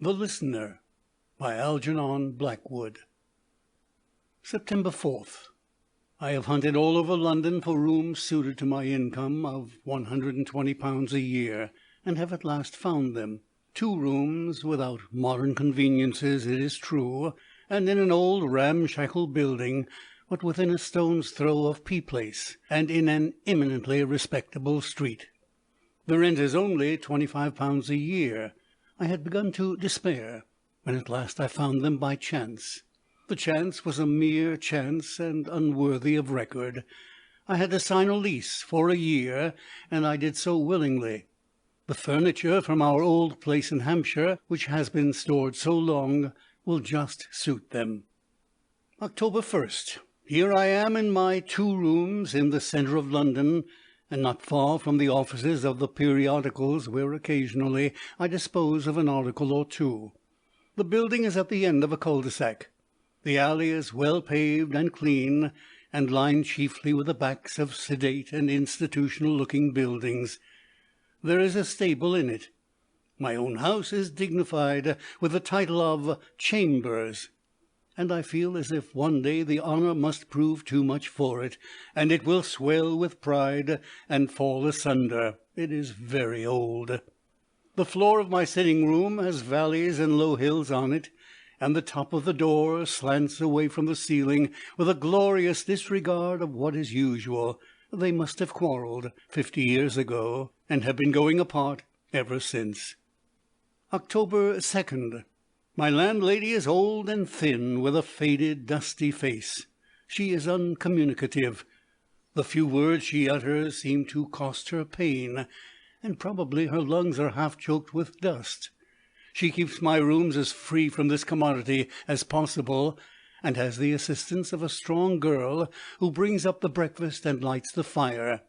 The Listener by Algernon Blackwood. September 4th. I have hunted all over London for rooms suited to my income of £120 a year, and have at last found them. 2 rooms, without modern conveniences, it is true, and in an old ramshackle building, but within a stone's throw of P Place, and in an eminently respectable street. The rent is only £25 a year. I had begun to despair, when at last I found them by chance. The chance was a mere chance, and unworthy of record. I had to sign a lease for a year, and I did so willingly. The furniture from our old place in Hampshire, which has been stored so long, will just suit them. October 1st. Here I am in my 2 rooms in the centre of London, and not far from the offices of the periodicals, where occasionally I dispose of an article or 2. The building is at the end of a cul-de-sac. The alley is well paved and clean, and lined chiefly with the backs of sedate and institutional-looking buildings. There is a stable in it. My own house is dignified with the title of Chambers, and I feel as if one day the honour must prove too much for it, and it will swell with pride and fall asunder. It is very old. The floor of my sitting-room has valleys and low hills on it, and the top of the door slants away from the ceiling with a glorious disregard of what is usual. They must have quarrelled 50 years ago, and have been going apart ever since. October 2nd. My landlady is old and thin, with a faded, dusty face. She is uncommunicative. The few words she utters seem to cost her pain, and probably her lungs are half choked with dust. She keeps my rooms as free from this commodity as possible, and has the assistance of a strong girl who brings up the breakfast and lights the fire.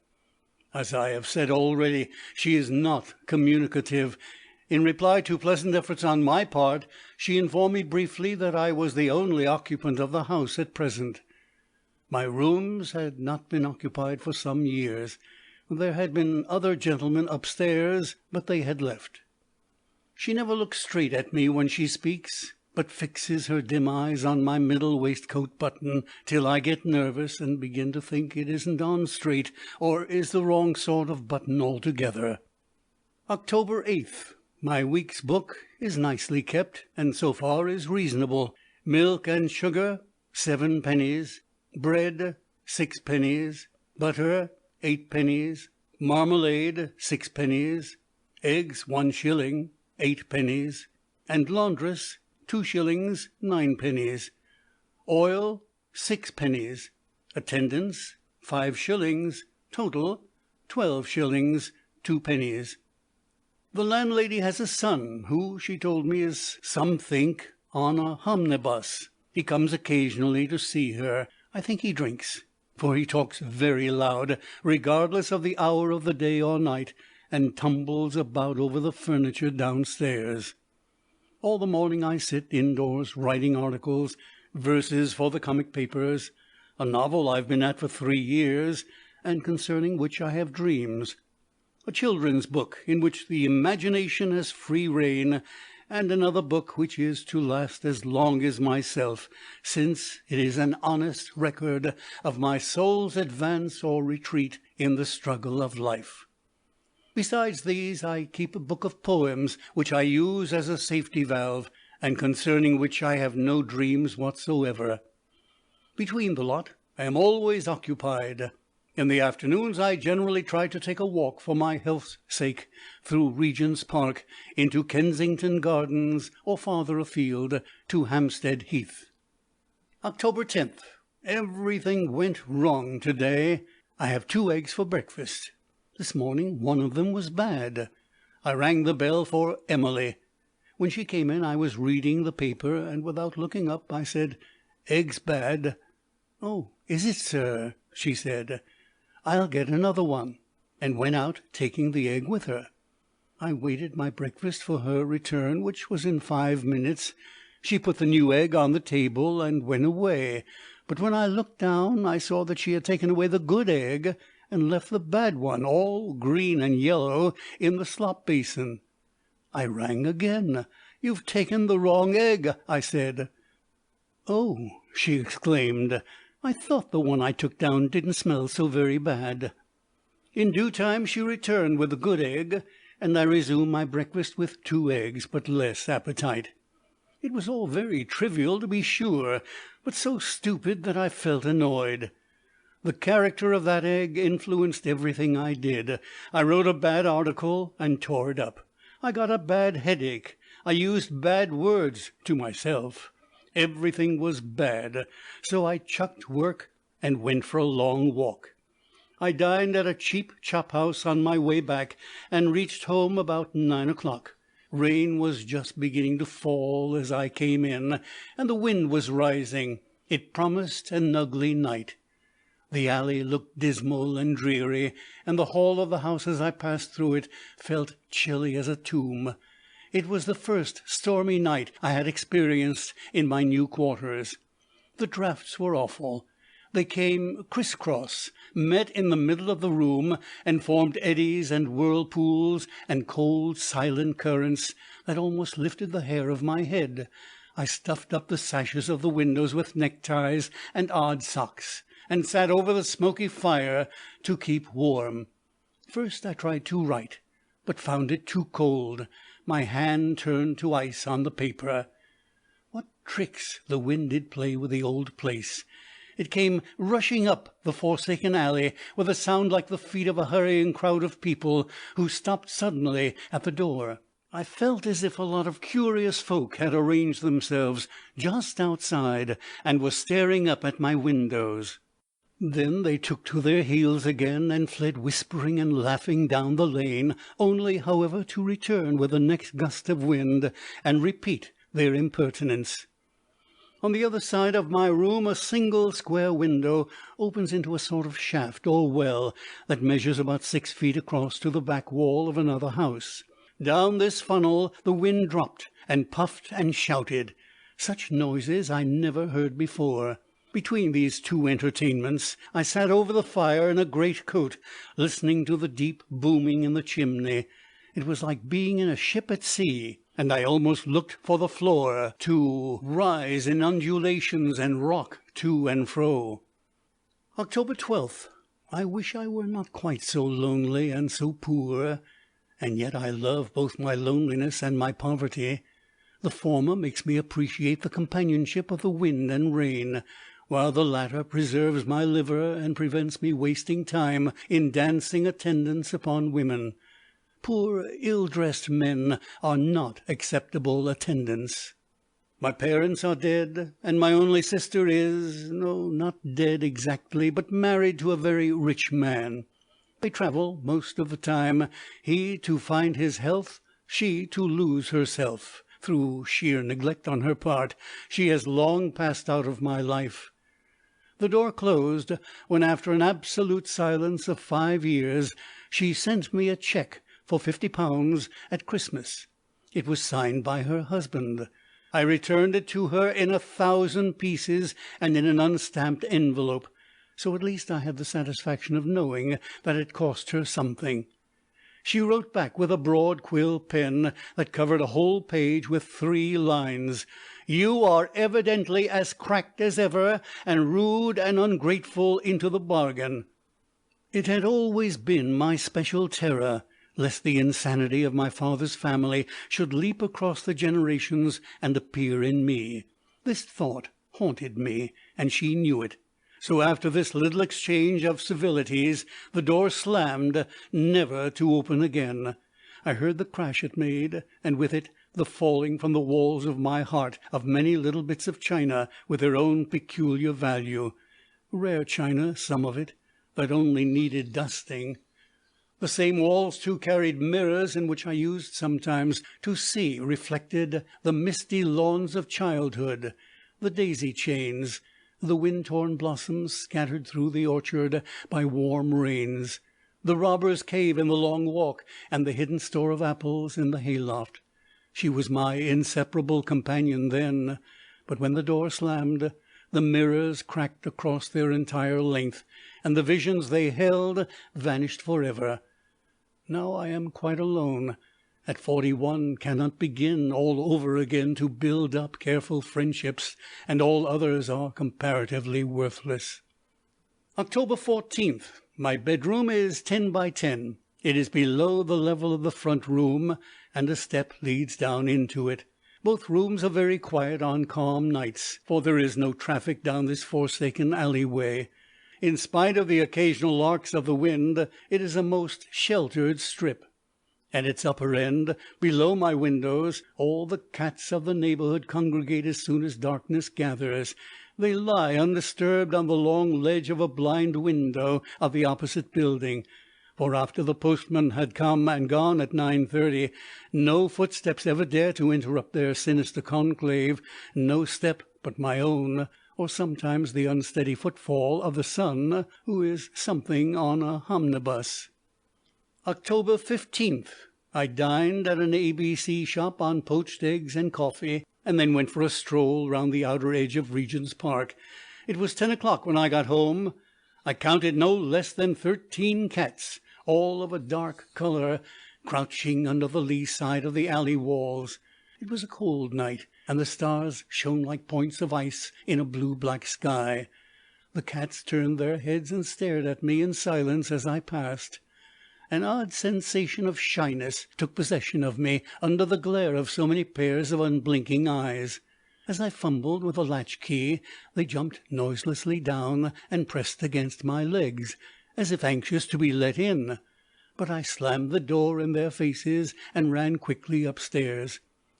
As I have said already, she is not communicative. In reply to pleasant efforts on my part, she informed me briefly that I was the only occupant of the house at present. My rooms had not been occupied for some years. There had been other gentlemen upstairs, but they had left. She never looks straight at me when she speaks, but fixes her dim eyes on my middle waistcoat button, till I get nervous and begin to think it isn't on straight, or is the wrong sort of button altogether. October 8th. My week's book is nicely kept, and so far is reasonable. Milk and sugar, 7 pennies. Bread, 6 pennies. Butter, 8 pennies. Marmalade, 6 pennies. Eggs, 1 shilling, 8 pennies. And laundress, 2 shillings, 9 pennies. Oil, 6 pennies. Attendance, 5 shillings. Total, 12 shillings, 2 pennies. The landlady has a son, who, she told me, is, some think, on a omnibus. He comes occasionally to see her. I think he drinks, for he talks very loud, regardless of the hour of the day or night, and tumbles about over the furniture downstairs. All the morning I sit indoors writing articles, verses for the comic papers, a novel I've been at for 3 years, and concerning which I have dreams. A children's book in which the imagination has free rein, and another book which is to last as long as myself, since it is an honest record of my soul's advance or retreat in the struggle of life. Besides these, I keep a book of poems which I use as a safety valve, and concerning which I have no dreams whatsoever. Between the lot, I am always occupied. In the afternoons I generally try to take a walk for my health's sake through Regent's Park into Kensington Gardens, or farther afield to Hampstead Heath. October 10th. Everything went wrong today. I have 2 eggs for breakfast. This morning one of them was bad. I rang the bell for Emily. When she came in I was reading the paper, and without looking up I said, "Eggs bad." "Oh, is it, sir?" she said. "I'll get another one," and went out, taking the egg with her. I waited my breakfast for her return, which was in 5 minutes. She put the new egg on the table and went away, but when I looked down I saw that she had taken away the good egg and left the bad one, all green and yellow, in the slop basin. I rang again. "You've taken the wrong egg," I said. "Oh!" she exclaimed. "I thought the one I took down didn't smell so very bad." In due time she returned with the good egg, and I resumed my breakfast with 2 eggs, but less appetite. It was all very trivial, to be sure, but so stupid that I felt annoyed. The character of that egg influenced everything I did. I wrote a bad article and tore it up. I got a bad headache. I used bad words to myself. Everything was bad, so I chucked work and went for a long walk. I dined at a cheap chop house on my way back, and reached home about 9 o'clock. Rain was just beginning to fall as I came in, and the wind was rising. It promised an ugly night. The alley looked dismal and dreary, and the hall of the house as I passed through it felt chilly as a tomb. It was the first stormy night I had experienced in my new quarters. The draughts were awful. They came criss-cross, met in the middle of the room, and formed eddies and whirlpools and cold silent currents that almost lifted the hair of my head. I stuffed up the sashes of the windows with neckties and odd socks, and sat over the smoky fire to keep warm. First I tried to write, but found it too cold. My hand turned to ice on the paper. What tricks the wind did play with the old place! It came rushing up the forsaken alley with a sound like the feet of a hurrying crowd of people who stopped suddenly at the door. I felt as if a lot of curious folk had arranged themselves just outside and were staring up at my windows. Then they took to their heels again and fled whispering and laughing down the lane, only, however, to return with the next gust of wind and repeat their impertinence. On the other side of my room a single square window opens into a sort of shaft or well that measures about 6 feet across to the back wall of another house. Down this funnel the wind dropped and puffed and shouted. Such noises I never heard before. Between these two entertainments I sat over the fire in a great coat, listening to the deep booming in the chimney. It was like being in a ship at sea, and I almost looked for the floor to rise in undulations and rock to and fro. October 12th. I wish I were not quite so lonely and so poor, and yet I love both my loneliness and my poverty. The former makes me appreciate the companionship of the wind and rain, while the latter preserves my liver and prevents me wasting time in dancing attendance upon women. Poor ill-dressed men are not acceptable attendants. My parents are dead, and my only sister is, no, not dead exactly, but married to a very rich man. They travel most of the time, he to find his health, she to lose herself. Through sheer neglect on her part, she has long passed out of my life. The door closed when, after an absolute silence of 5 years, she sent me a cheque for £50 at Christmas. It was signed by her husband. I returned it to her in 1,000 pieces and in an unstamped envelope, so at least I had the satisfaction of knowing that it cost her something. She wrote back with a broad quill pen that covered a whole page with 3 lines. "You are evidently as cracked as ever, and rude and ungrateful into the bargain." It had always been my special terror lest the insanity of my father's family should leap across the generations and appear in me. This thought haunted me, and she knew it. So after this little exchange of civilities, the door slammed, never to open again. I heard the crash it made, and with it the falling from the walls of my heart of many little bits of china with their own peculiar value. Rare china, some of it, that only needed dusting. The same walls, too, carried mirrors in which I used sometimes to see reflected the misty lawns of childhood, the daisy chains, the wind-torn blossoms scattered through the orchard by warm rains, the robber's cave in the long walk, and the hidden store of apples in the hayloft. She was my inseparable companion then, but when the door slammed, the mirrors cracked across their entire length, and the visions they held vanished forever. Now I am quite alone, At 41 cannot begin all over again to build up careful friendships, and all others are comparatively worthless. October 14th. My bedroom is 10 by 10. It is below the level of the front room, and a step leads down into it. Both rooms are very quiet on calm nights, for there is no traffic down this forsaken alleyway. In spite of the occasional larks of the wind, it is a most sheltered strip. At its upper end, below my windows, all the cats of the neighbourhood congregate as soon as darkness gathers. They lie undisturbed on the long ledge of a blind window of the opposite building, for after the postman had come and gone at 9:30, no footsteps ever dare to interrupt their sinister conclave, no step but my own, or sometimes the unsteady footfall of the son, who is something on a omnibus. October 15th. I dined at an ABC shop on poached eggs and coffee, and then went for a stroll round the outer edge of Regent's Park. It was 10 o'clock when I got home. I counted no less than 13 cats, all of a dark colour, crouching under the lee side of the alley walls. It was a cold night, and the stars shone like points of ice in a blue-black sky. The cats turned their heads and stared at me in silence as I passed. An odd sensation of shyness took possession of me under the glare of so many pairs of unblinking eyes. As I fumbled with the latch-key, they jumped noiselessly down and pressed against my legs, as if anxious to be let in. But I slammed the door in their faces and ran quickly upstairs.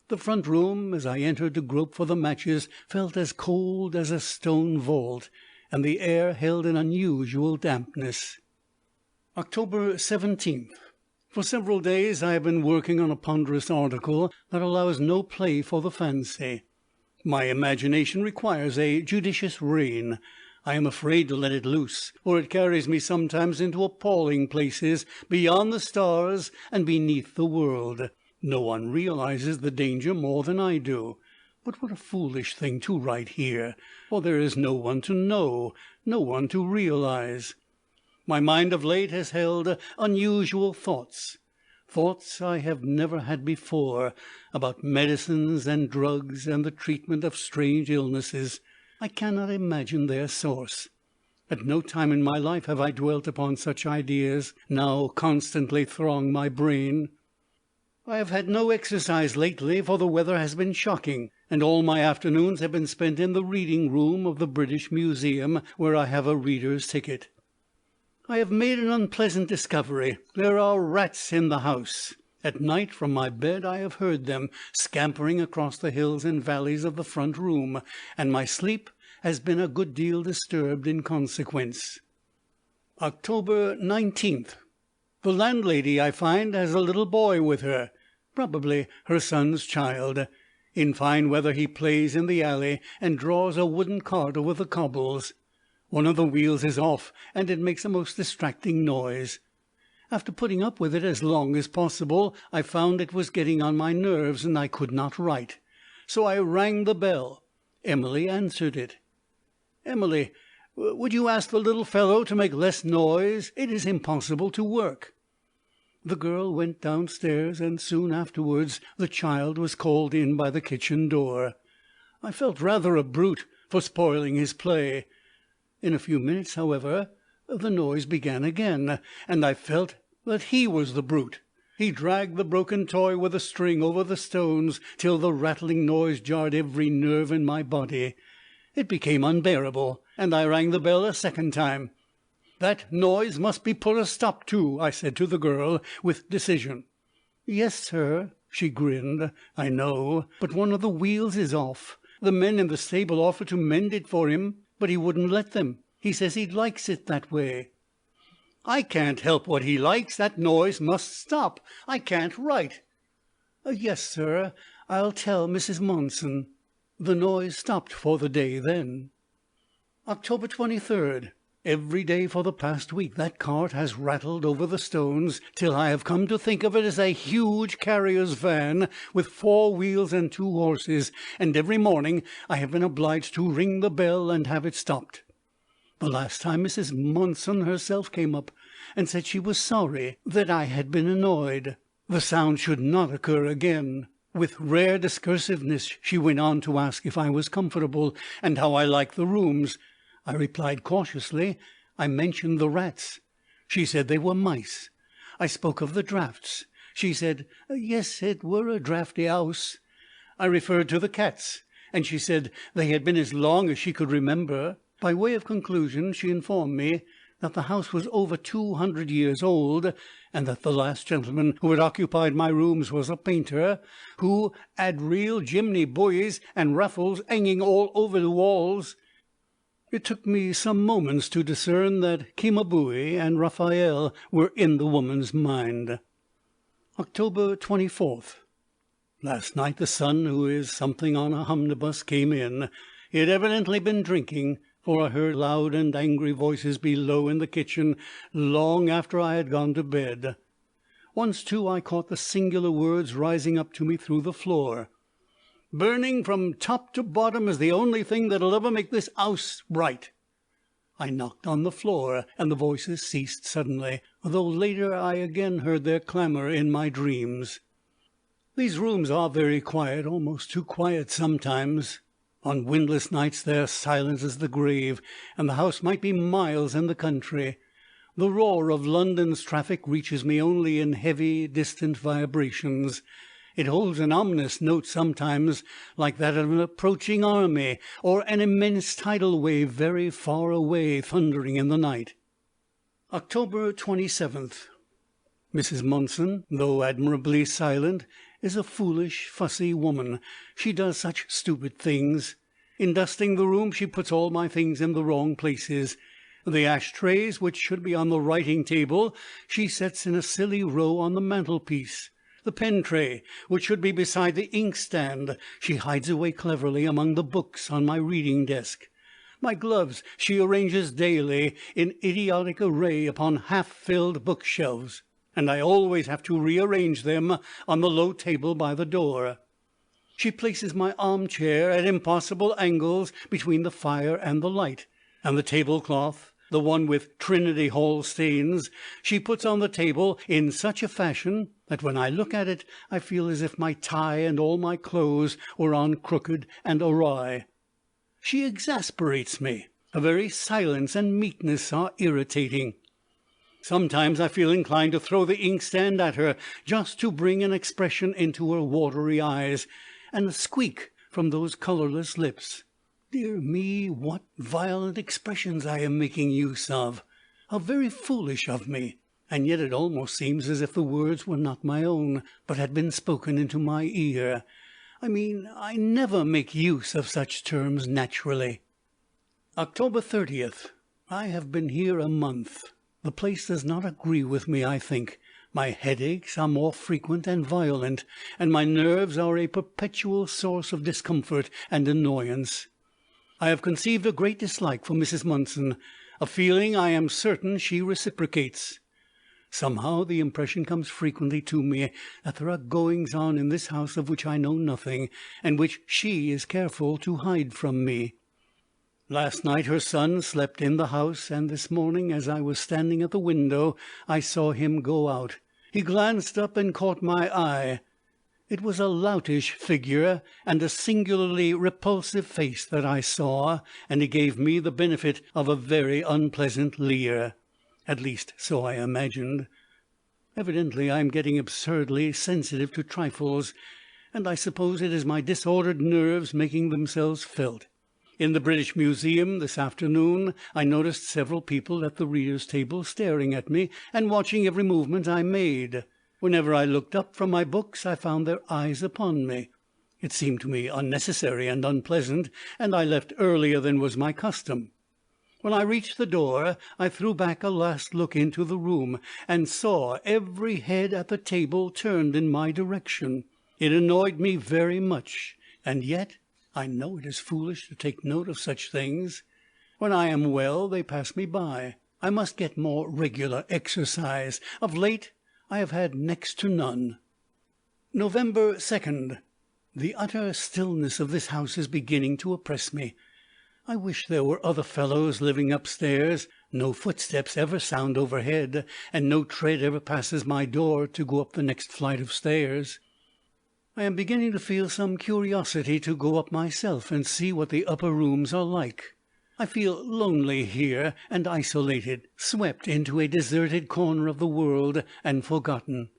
The front room, as I entered to grope for the matches, felt as cold as a stone vault, and the air held an unusual dampness. October 17th. For several days I have been working on a ponderous article that allows no play for the fancy. My imagination requires a judicious rein. I am afraid to let it loose, for it carries me sometimes into appalling places beyond the stars and beneath the world. No one realizes the danger more than I do. But what a foolish thing to write here, for there is no one to know, no one to realize. My mind of late has held unusual thoughts I have never had before, about medicines and drugs and the treatment of strange illnesses. I cannot imagine their source. At no time in my life have I dwelt upon such ideas now constantly throng my brain. I have had no exercise lately, for the weather has been shocking, and all my afternoons have been spent in the reading room of the British Museum, where I have a reader's ticket. I have made an unpleasant discovery. There are rats in the house. At night from my bed I have heard them scampering across the hills and valleys of the front room, and my sleep has been a good deal disturbed in consequence. October 19th. The landlady, I find, has a little boy with her, probably her son's child. In fine weather he plays in the alley and draws a wooden cart over the cobbles. One of the wheels is off, and it makes a most distracting noise. After putting up with it as long as possible, I found it was getting on my nerves, and I could not write. So I rang the bell. Emily answered it. "Emily, would you ask the little fellow to make less noise? It is impossible to work." The girl went downstairs, and soon afterwards the child was called in by the kitchen door. I felt rather a brute for spoiling his play. In a few minutes, however, the noise began again, and I felt that he was the brute. He dragged the broken toy with a string over the stones till the rattling noise jarred every nerve in my body. It became unbearable, and I rang the bell a second time. "That noise must be put a stop to," I said to the girl with decision. "Yes, sir," she grinned, "I know, but one of the wheels is off. The men in the stable offered to mend it for him, but he wouldn't let them. He says he likes it that way." "I can't help what he likes. That noise must stop. I can't write." "Yes, sir. I'll tell Mrs. Monson." The noise stopped for the day then. October 23rd. Every day for the past week that cart has rattled over the stones, till I have come to think of it as a huge carrier's van with 4 wheels and 2 horses, and every morning I have been obliged to ring the bell and have it stopped. The last time Mrs. Monson herself came up, and said she was sorry that I had been annoyed. the sound should not occur again. With rare discursiveness she went on to ask if I was comfortable, and how I liked the rooms. I replied cautiously. I mentioned the rats. She said they were mice. I spoke of the draughts. She said, yes, it were a draughty house. I referred to the cats, and she said they had been as long as she could remember. By way of conclusion she informed me that the house was over 200 years old, and that the last gentleman who had occupied my rooms was a painter, who had real chimney buoys and raffles hanging all over the walls. It took me some moments to discern that Cimabue and Raphael were in the woman's mind. October 24th. Last night the son, who is something on a omnibus, came in. He had evidently been drinking, for I heard loud and angry voices below in the kitchen long after I had gone to bed. Once, too, I caught the singular words rising up to me through the floor. "Burning from top to bottom is the only thing that'll ever make this 'ouse right." I knocked on the floor, and the voices ceased suddenly, though later I again heard their clamour in my dreams. These rooms are very quiet, almost too quiet sometimes. On windless nights they are silent as the grave, and the house might be miles in the country. The roar of London's traffic reaches me only in heavy, distant vibrations. It holds an ominous note sometimes, like that of an approaching army, or an immense tidal wave very far away, thundering in the night. October 27th. Mrs. Monson, though admirably silent, is a foolish, fussy woman. She does such stupid things. In dusting the room she puts all my things in the wrong places. The ash-trays, which should be on the writing-table, she sets in a silly row on the mantelpiece. The pen-tray, which should be beside the inkstand, she hides away cleverly among the books on my reading-desk. My gloves she arranges daily in idiotic array upon half-filled bookshelves, and I always have to rearrange them on the low table by the door. She places my armchair at impossible angles between the fire and the light, and the tablecloth, the one with Trinity Hall stains, she puts on the table in such a fashion that when I look at it I feel as if my tie and all my clothes were on crooked and awry. She exasperates me. Her very silence and meekness are irritating. Sometimes I feel inclined to throw the inkstand at her, just to bring an expression into her watery eyes, and a squeak from those colourless lips. Dear me, what violent expressions I am making use of! How very foolish of me! And yet it almost seems as if the words were not my own, but had been spoken into my ear. I mean, I never make use of such terms naturally. October 30th. I have been here a month. The place does not agree with me, I think. My headaches are more frequent and violent, and my nerves are a perpetual source of discomfort and annoyance. I have conceived a great dislike for Mrs. Monson, a feeling I am certain she reciprocates. Somehow the impression comes frequently to me that there are goings-on in this house of which I know nothing, and which she is careful to hide from me. Last night her son slept in the house, and this morning, as I was standing at the window, I saw him go out. He glanced up and caught my eye. It was a loutish figure and a singularly repulsive face that I saw, and he gave me the benefit of a very unpleasant leer. At least, so I imagined. Evidently I am getting absurdly sensitive to trifles, and I suppose it is my disordered nerves making themselves felt. In the British Museum this afternoon I noticed several people at the readers' table staring at me and watching every movement I made. Whenever I looked up from my books I found their eyes upon me. It seemed to me unnecessary and unpleasant, and I left earlier than was my custom. When I reached the door I threw back a last look into the room, and saw every head at the table turned in my direction. It annoyed me very much, and yet I know it is foolish to take note of such things. When I am well they pass me by. I must get more regular exercise. Of late I have had next to none. November 2nd. The utter stillness of this house is beginning to oppress me. I wish there were other fellows living upstairs. No footsteps ever sound overhead, and no tread ever passes my door to go up the next flight of stairs. I am beginning to feel some curiosity to go up myself and see what the upper rooms are like. I feel lonely here, and isolated, swept into a deserted corner of the world, and forgotten.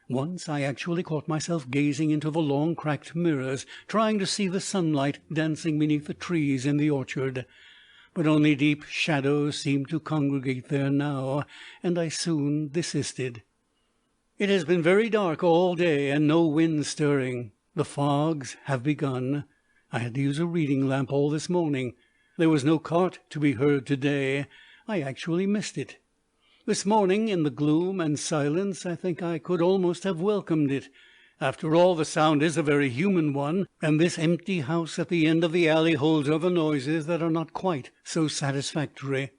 Once I actually caught myself gazing into the long cracked mirrors, trying to see the sunlight dancing beneath the trees in the orchard. But only deep shadows seemed to congregate there now, and I soon desisted. It has been very dark all day, and no wind stirring. The fogs have begun. I had to use a reading lamp all this morning. There was no cart to be heard to-day. I actually missed it. This morning, in the gloom and silence, I think I could almost have welcomed it. After all, the sound is a very human one, and this empty house at the end of the alley holds other noises that are not quite so satisfactory.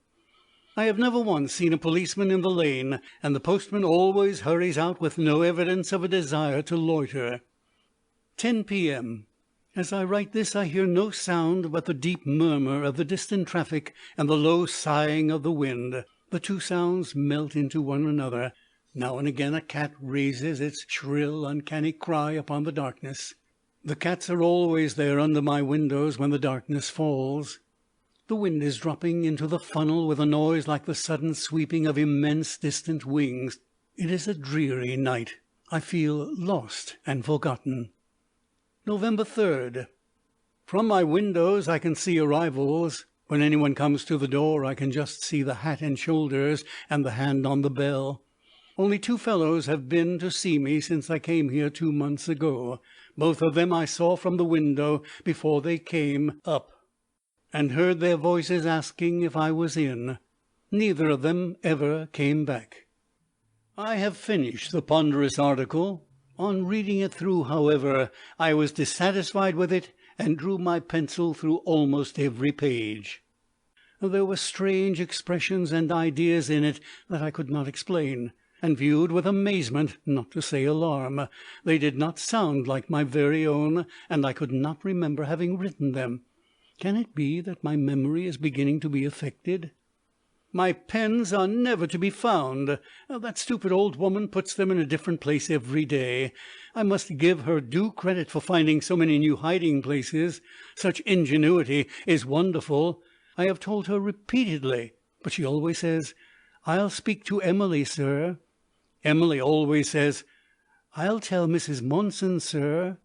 I have never once seen a policeman in the lane, and the postman always hurries out with no evidence of a desire to loiter. 10 p.m. As I write this, I hear no sound but the deep murmur of the distant traffic and the low sighing of the wind. The two sounds melt into one another. Now and again a cat raises its shrill, uncanny cry upon the darkness. The cats are always there under my windows when the darkness falls. The wind is dropping into the funnel with a noise like the sudden sweeping of immense distant wings. It is a dreary night. I feel lost and forgotten. November 3rd. From my windows I can see arrivals. When anyone comes to the door I can just see the hat and shoulders and the hand on the bell. Only 2 fellows have been to see me since I came here 2 months ago. Both of them I saw from the window before they came up, and heard their voices asking if I was in. Neither of them ever came back. I have finished the ponderous article. On reading it through, however, I was dissatisfied with it, and drew my pencil through almost every page. There were strange expressions and ideas in it that I could not explain, and viewed with amazement, not to say alarm. They did not sound like my very own, and I could not remember having written them. Can it be that my memory is beginning to be affected? My pens are never to be found. That stupid old woman puts them in a different place every day. I must give her due credit for finding so many new hiding-places. Such ingenuity is wonderful. I have told her repeatedly, but she always says, "I'll speak to Emily, sir." Emily always says, "I'll tell Mrs. Monson, sir."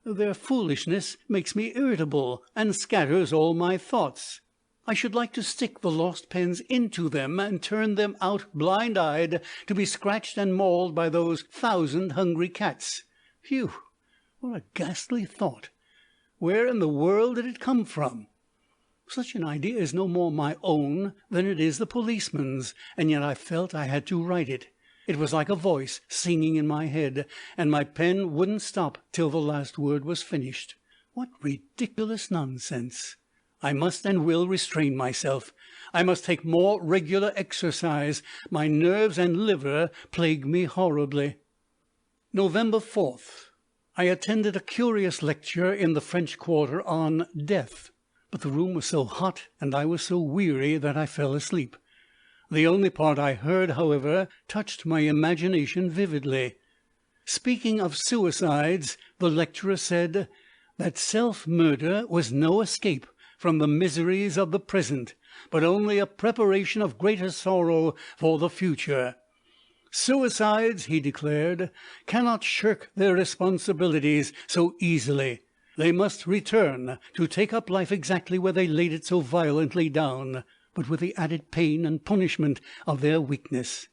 Their foolishness makes me irritable, and scatters all my thoughts. I should like to stick the lost pens into them and turn them out blind-eyed to be scratched and mauled by those 1,000 hungry cats. Phew! What a ghastly thought! Where in the world did it come from? Such an idea is no more my own than it is the policeman's, and yet I felt I had to write it. It was like a voice singing in my head, and my pen wouldn't stop till the last word was finished. What ridiculous nonsense! I must and will restrain myself. I must take more regular exercise. My nerves and liver plague me horribly. November 4th. I attended a curious lecture in the French Quarter on death, but the room was so hot and I was so weary that I fell asleep. The only part I heard, however, touched my imagination vividly. Speaking of suicides, the lecturer said that self-murder was no escape from the miseries of the present, but only a preparation of greater sorrow for the future. Suicides, he declared, cannot shirk their responsibilities so easily. They must return to take up life exactly where they laid it so violently down, but with the added pain and punishment of their weakness.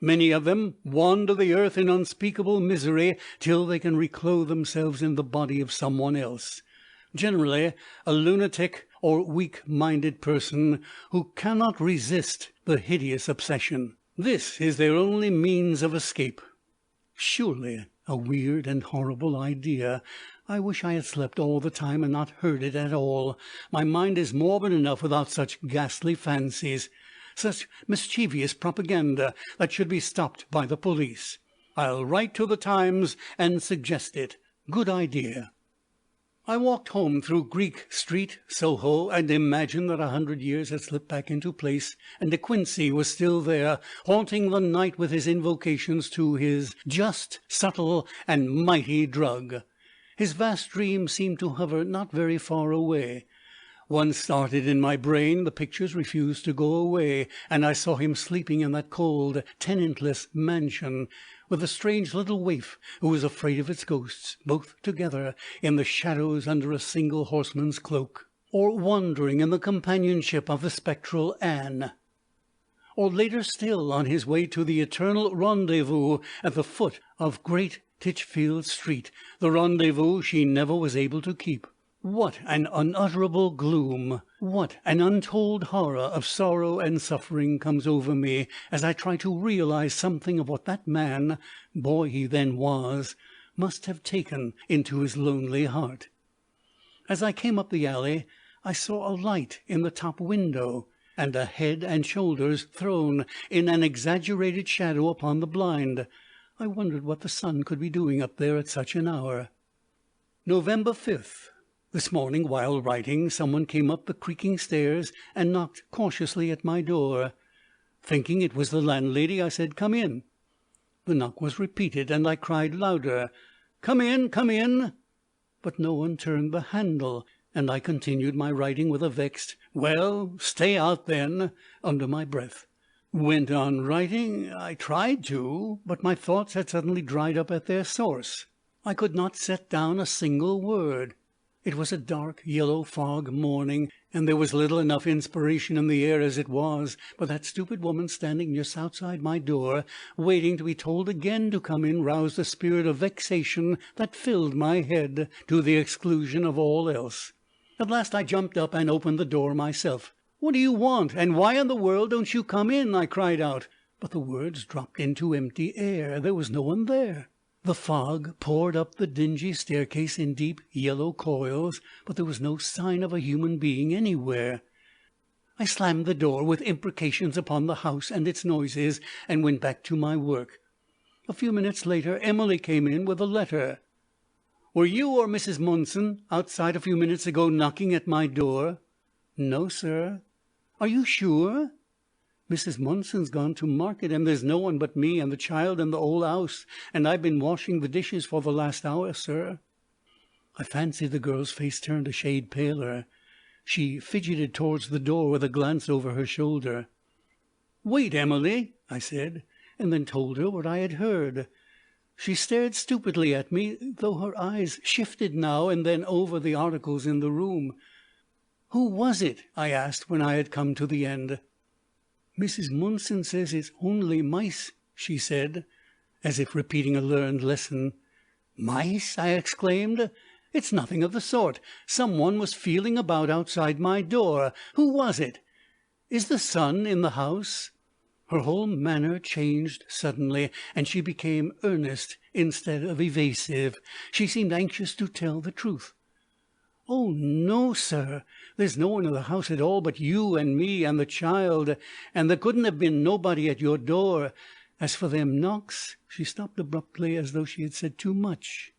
Many of them wander the earth in unspeakable misery till they can reclothe themselves in the body of someone else, generally a lunatic or weak-minded person who cannot resist the hideous obsession. This is their only means of escape. Surely a weird and horrible idea. I wish I had slept all the time and not heard it at all. My mind is morbid enough without such ghastly fancies, such mischievous propaganda that should be stopped by the police. I'll write to the Times and suggest it. Good idea. I walked home through Greek Street, Soho, and imagined that 100 years had slipped back into place, and De Quincey was still there, haunting the night with his invocations to his just, subtle, and mighty drug. His vast dream seemed to hover not very far away. Once started in my brain, the pictures refused to go away, and I saw him sleeping in that cold, tenantless mansion, with a strange little waif who was afraid of its ghosts, both together in the shadows under a single horseman's cloak, or wandering in the companionship of the spectral Anne, or later still on his way to the eternal rendezvous at the foot of Great Titchfield Street, the rendezvous she never was able to keep. What an unutterable gloom, what an untold horror of sorrow and suffering comes over me as I try to realize something of what that man, boy he then was, must have taken into his lonely heart. As I came up the alley, I saw a light in the top window, and a head and shoulders thrown in an exaggerated shadow upon the blind. I wondered what the sun could be doing up there at such an hour. November 5th. This morning, while writing, someone came up the creaking stairs and knocked cautiously at my door. Thinking it was the landlady, I said, "Come in." The knock was repeated, and I cried louder, "Come in, come in!" But no one turned the handle, and I continued my writing with a vexed, "Well, stay out then," under my breath. Went on writing. I tried to, but my thoughts had suddenly dried up at their source. I could not set down a single word. It was a dark yellow fog morning, and there was little enough inspiration in the air as it was, but that stupid woman standing just outside my door, waiting to be told again to come in, roused a spirit of vexation that filled my head, to the exclusion of all else. At last I jumped up and opened the door myself. "What do you want, and why in the world don't you come in?" I cried out, but the words dropped into empty air. There was no one there. The fog poured up the dingy staircase in deep yellow coils, but there was no sign of a human being anywhere. I slammed the door with imprecations upon the house and its noises, and went back to my work. A few minutes later Emily came in with a letter. "Were you or Mrs. Monson outside a few minutes ago knocking at my door?" "No, sir." "Are you sure?" "Mrs. Monson's gone to market, and there's no one but me and the child in the old house, and I've been washing the dishes for the last hour, sir." I fancied the girl's face turned a shade paler. She fidgeted towards the door with a glance over her shoulder. "Wait, Emily," I said, and then told her what I had heard. She stared stupidly at me, though her eyes shifted now and then over the articles in the room. "Who was it?" I asked when I had come to the end. "Mrs. Monson says it's only mice," she said, as if repeating a learned lesson. "Mice!" I exclaimed. "It's nothing of the sort. Some one was feeling about outside my door. Who was it? Is the son in the house?" Her whole manner changed suddenly, and she became earnest instead of evasive. She seemed anxious to tell the truth. "Oh no, sir. There's no one in the house at all but you and me and the child, and there couldn't have been nobody at your door. As for them knocks—" She stopped abruptly, as though she had said too much.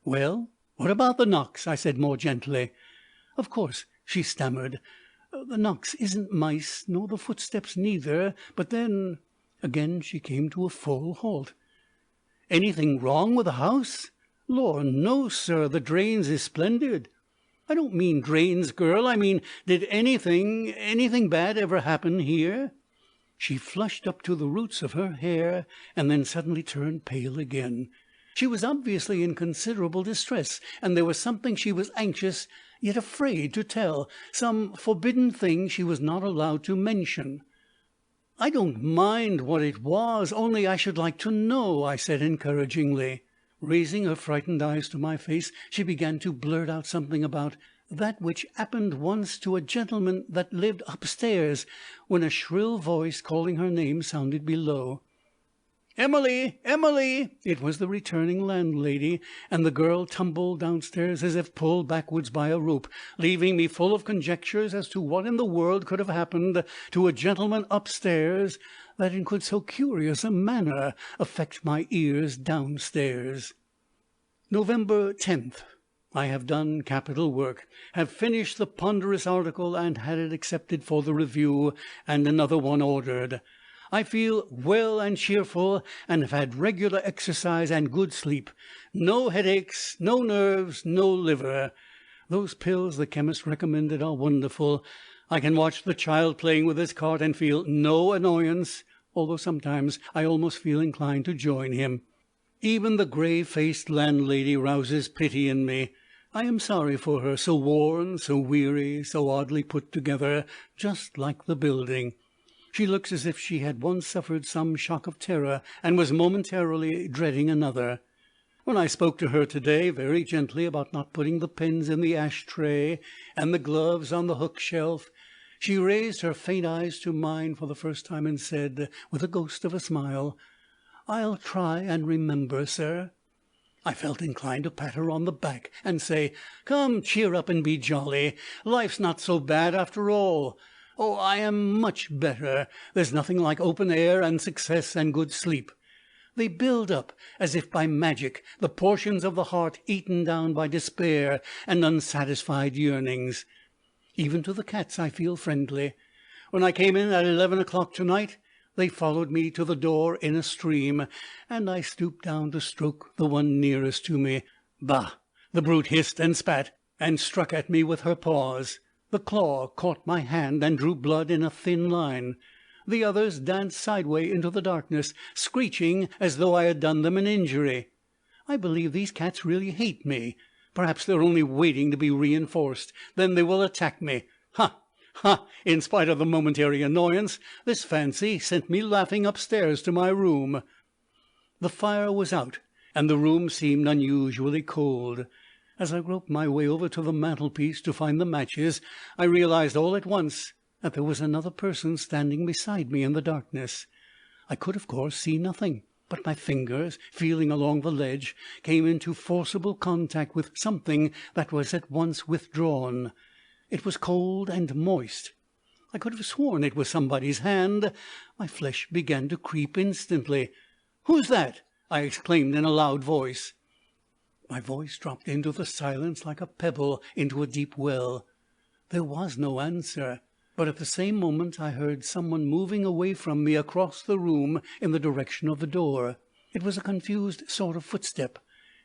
"Well, what about the knocks?" I said more gently. "Of course," she stammered, "the knocks isn't mice, nor the footsteps neither, but then—" Again she came to a full halt. "Anything wrong with the house?" "Lor, no, sir. The drains is splendid." "I don't mean drains, girl. I mean, did anything bad ever happen here?" She flushed up to the roots of her hair, and then suddenly turned pale again. She was obviously in considerable distress, and there was something she was anxious yet afraid to tell, some forbidden thing she was not allowed to mention. "I don't mind what it was, only I should like to know," I said encouragingly. Raising her frightened eyes to my face, she began to blurt out something about "that which 'appened once to a gentleman that lived upstairs," when a shrill voice calling her name sounded below. "Emily! Emily!" It was the returning landlady, and the girl tumbled downstairs as if pulled backwards by a rope, leaving me full of conjectures as to what in the world could have happened to a gentleman upstairs that in could so curious a manner affect my ears downstairs. November 10th. I have done capital work, have finished the ponderous article and had it accepted for the review, and another one ordered. I feel well and cheerful, and have had regular exercise and good sleep. No headaches, no nerves, no liver. Those pills the chemist recommended are wonderful. I can watch the child playing with his cart and feel no annoyance, although sometimes I almost feel inclined to join him. Even the grey-faced landlady rouses pity in me. I am sorry for her, so worn, so weary, so oddly put together, just like the building. She looks as if she had once suffered some shock of terror and was momentarily dreading another. When I spoke to her today, very gently, about not putting the pens in the ash-tray and the gloves on the hook-shelf, she raised her faint eyes to mine for the first time and said, with a ghost of a smile, "I'll try and remember, sir." I felt inclined to pat her on the back and say, "Come, cheer up and be jolly. Life's not so bad after all. Oh, I am much better. There's nothing like open air and success and good sleep. They build up, as if by magic, the portions of the heart eaten down by despair and unsatisfied yearnings. Even to the cats I feel friendly. When I came in at 11 o'clock to-night, they followed me to the door in a stream, and I stooped down to stroke the one nearest to me. Bah! The brute hissed and spat, and struck at me with her paws. The claw caught my hand and drew blood in a thin line. The others danced sideway into the darkness, screeching as though I had done them an injury. I believe these cats really hate me. Perhaps they're only waiting to be reinforced. Then they will attack me. Ha! Ha! In spite of the momentary annoyance, this fancy sent me laughing upstairs to my room. The fire was out, and the room seemed unusually cold. As I groped my way over to the mantelpiece to find the matches, I realized all at once that there was another person standing beside me in the darkness. I could, of course, see nothing, but my fingers, feeling along the ledge, came into forcible contact with something that was at once withdrawn. It was cold and moist. I could have sworn it was somebody's hand. My flesh began to creep instantly. "Who's that?" I exclaimed in a loud voice. My voice dropped into the silence like a pebble into a deep well. There was no answer, but at the same moment I heard someone moving away from me across the room in the direction of the door. It was a confused sort of footstep,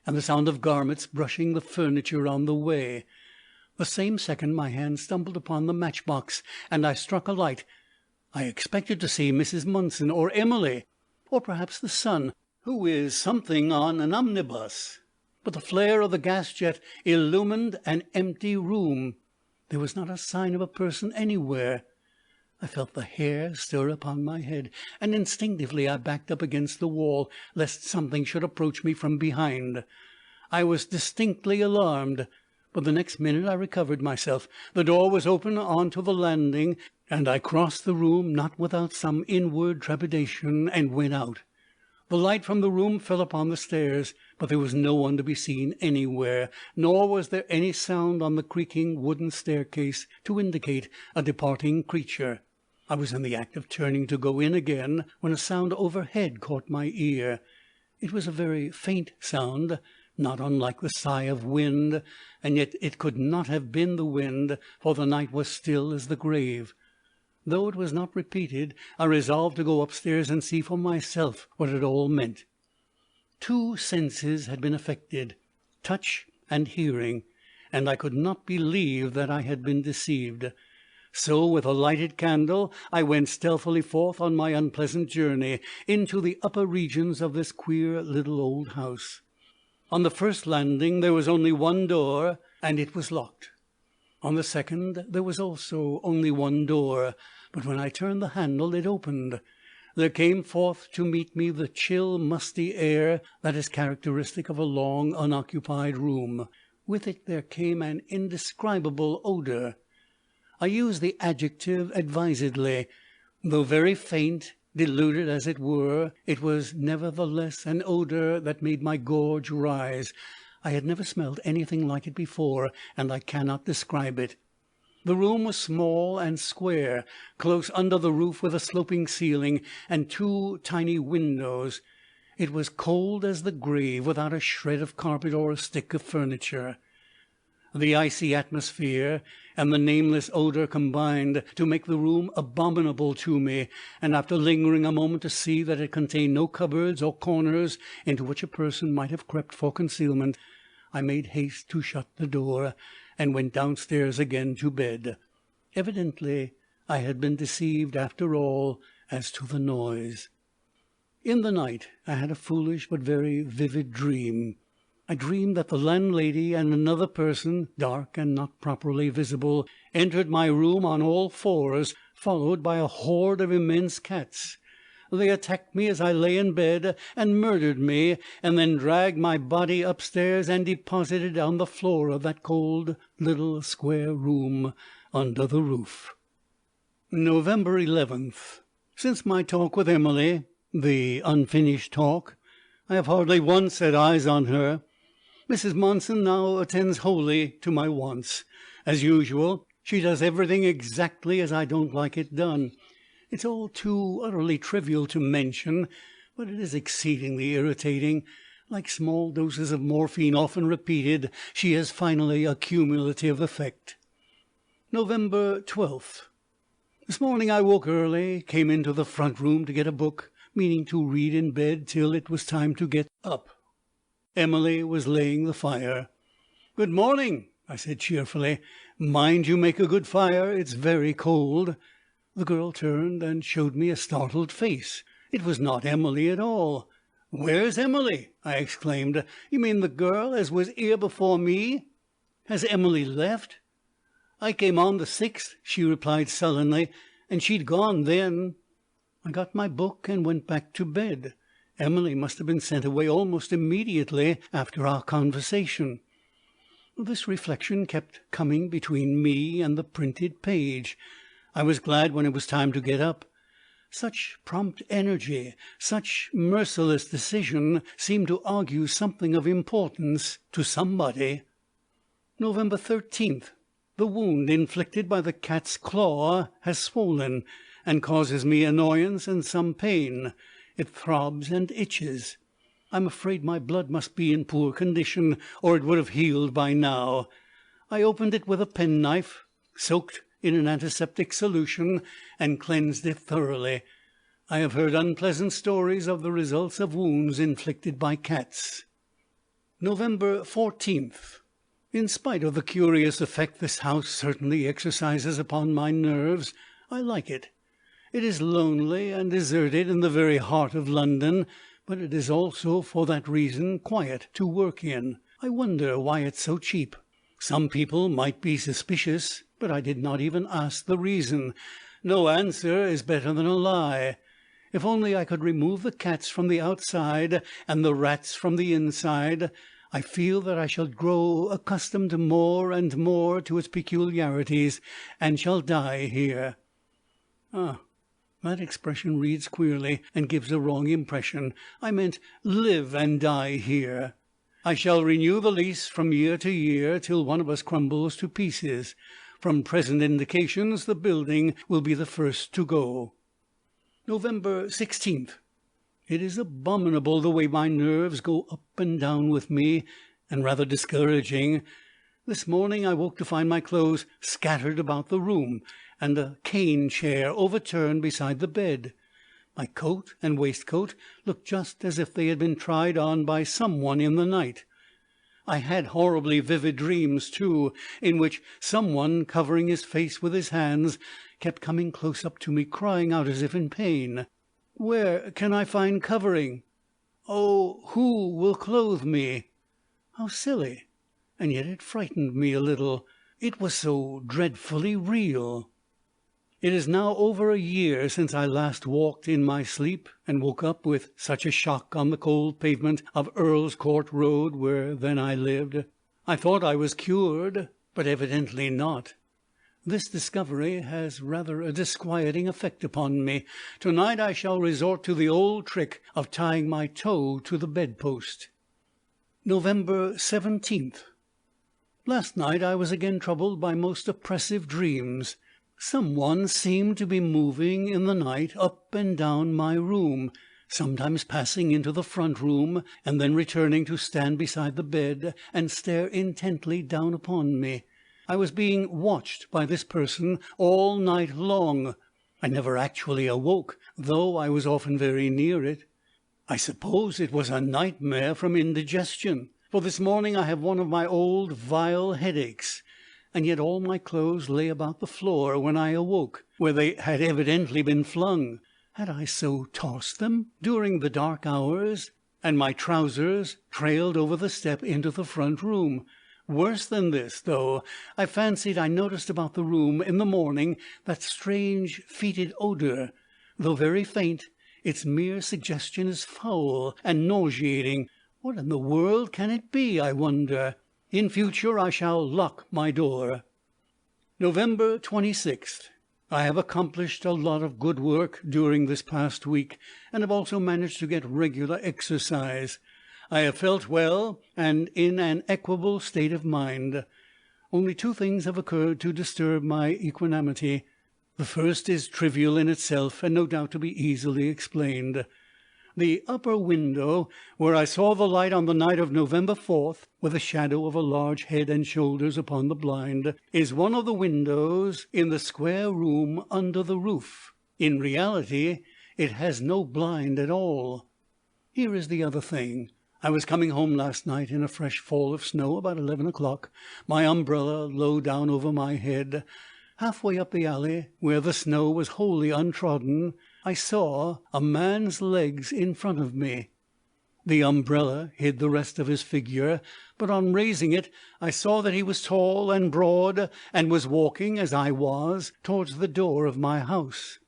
and the sound of garments brushing the furniture on the way. The same second my hand stumbled upon the matchbox, and I struck a light. I expected to see Mrs. Munson, or Emily, or perhaps the son, who is something on an omnibus. But the flare of the gas jet illumined an empty room. There was not a sign of a person anywhere. I felt the hair stir upon my head, and instinctively I backed up against the wall, lest something should approach me from behind. I was distinctly alarmed, but the next minute I recovered myself. The door was open on to the landing, and I crossed the room, not without some inward trepidation, and went out. The light from the room fell upon the stairs, but there was no one to be seen anywhere, nor was there any sound on the creaking wooden staircase to indicate a departing creature. I was in the act of turning to go in again, when a sound overhead caught my ear. It was a very faint sound, not unlike the sigh of wind, and yet it could not have been the wind, for the night was still as the grave. Though it was not repeated, I resolved to go upstairs and see for myself what it all meant. Two senses had been affected, touch and hearing, and I could not believe that I had been deceived. So, with a lighted candle, I went stealthily forth on my unpleasant journey into the upper regions of this queer little old house. On the first landing there was only one door, and it was locked. On the second there was also only one door, but when I turned the handle it opened. There came forth to meet me the chill, musty air that is characteristic of a long unoccupied room. With it there came an indescribable odour. I use the adjective advisedly. Though very faint, diluted as it were, it was nevertheless an odour that made my gorge rise. I had never smelled anything like it before, and I cannot describe it. The room was small and square, close under the roof with a sloping ceiling and two tiny windows. It was cold as the grave, without a shred of carpet or a stick of furniture. The icy atmosphere and the nameless odour combined to make the room abominable to me, and after lingering a moment to see that it contained no cupboards or corners into which a person might have crept for concealment, I made haste to shut the door, and went downstairs again to bed. Evidently I had been deceived after all as to the noise. In the night I had a foolish but very vivid dream. I dreamed that the landlady and another person, dark and not properly visible, entered my room on all fours, followed by a horde of immense cats. They attacked me as I lay in bed, and murdered me, and then dragged my body upstairs and deposited it on the floor of that cold little square room under the roof. November 11th. Since my talk with Emily, the unfinished talk, I have hardly once set eyes on her. Mrs. Monson now attends wholly to my wants. As usual, she does everything exactly as I don't like it done. It's all too utterly trivial to mention, but it is exceedingly irritating. Like small doses of morphine often repeated, she has finally a cumulative effect. November 12th. This morning I woke early, came into the front room to get a book, meaning to read in bed till it was time to get up. Emily was laying the fire. "Good morning," I said cheerfully. "Mind you make a good fire. It's very cold." The girl turned and showed me a startled face. It was not Emily at all. "Where's Emily?" I exclaimed. "You mean the girl as was 'ere before me? Has Emily left?" "I came on the 6th," she replied sullenly, "and she'd gone then." I got my book and went back to bed. Emily must have been sent away almost immediately after our conversation. This reflection kept coming between me and the printed page. I was glad when it was time to get up. Such prompt energy, such merciless decision, seemed to argue something of importance to somebody. November 13th. The wound inflicted by the cat's claw has swollen, and causes me annoyance and some pain. It throbs and itches. I'm afraid my blood must be in poor condition, or it would have healed by now. I opened it with a penknife, soaked in an antiseptic solution, and cleansed it thoroughly. I have heard unpleasant stories of the results of wounds inflicted by cats. November 14th. In spite of the curious effect this house certainly exercises upon my nerves, I like it. It is lonely and deserted in the very heart of London, but it is also, for that reason, quiet to work in. I wonder why it's so cheap. Some people might be suspicious, but I did not even ask the reason. No answer is better than a lie. If only I could remove the cats from the outside and the rats from the inside, I feel that I shall grow accustomed more and more to its peculiarities, and shall die here. That expression reads queerly, and gives a wrong impression. I meant live and die here. I shall renew the lease from year to year, till one of us crumbles to pieces. From present indications, the building will be the first to go. November 16th. It is abominable the way my nerves go up and down with me, and rather discouraging. This morning I woke to find my clothes scattered about the room, and a cane chair overturned beside the bed. My coat and waistcoat looked just as if they had been tried on by some one in the night. I had horribly vivid dreams, too, in which some one, covering his face with his hands, kept coming close up to me, crying out as if in pain. "Where can I find covering? Oh, who will clothe me?" How silly! And yet it frightened me a little. It was so dreadfully real. It is now over a year since I last walked in my sleep, and woke up with such a shock on the cold pavement of Earl's Court Road, where then I lived. I thought I was cured, but evidently not. This discovery has rather a disquieting effect upon me. To-night I shall resort to the old trick of tying my toe to the bedpost. November 17th. Last night I was again troubled by most oppressive dreams. Some one seemed to be moving in the night up and down my room. sometimes passing into the front room, and then returning to stand beside the bed and stare intently down upon me. I was being watched by this person all night long. I never actually awoke, though I was often very near it. I suppose it was a nightmare from indigestion, for this morning I have one of my old vile headaches, and yet all my clothes lay about the floor when I awoke, where they had evidently been flung. Had I so tossed them during the dark hours? And my trousers trailed over the step into the front room. Worse than this, though, I fancied I noticed about the room in the morning that strange fetid odour. Though very faint, its mere suggestion is foul and nauseating. What in the world can it be, I wonder? In future I shall lock my door. November 26th. I have accomplished a lot of good work during this past week, and have also managed to get regular exercise. I have felt well and in an equable state of mind. Only two things have occurred to disturb my equanimity. The first is trivial in itself, and no doubt to be easily explained. The upper window, where I saw the light on the night of November 4th, with the shadow of a large head and shoulders upon the blind, is one of the windows in the square room under the roof. In reality, it has no blind at all. Here is the other thing. I was coming home last night in a fresh fall of snow about 11 o'clock, my umbrella low down over my head. Halfway up the alley, where the snow was wholly untrodden, I saw a man's legs in front of me. The umbrella hid the rest of his figure, but on raising it I saw that he was tall and broad, and was walking, as I was, towards the door of my house.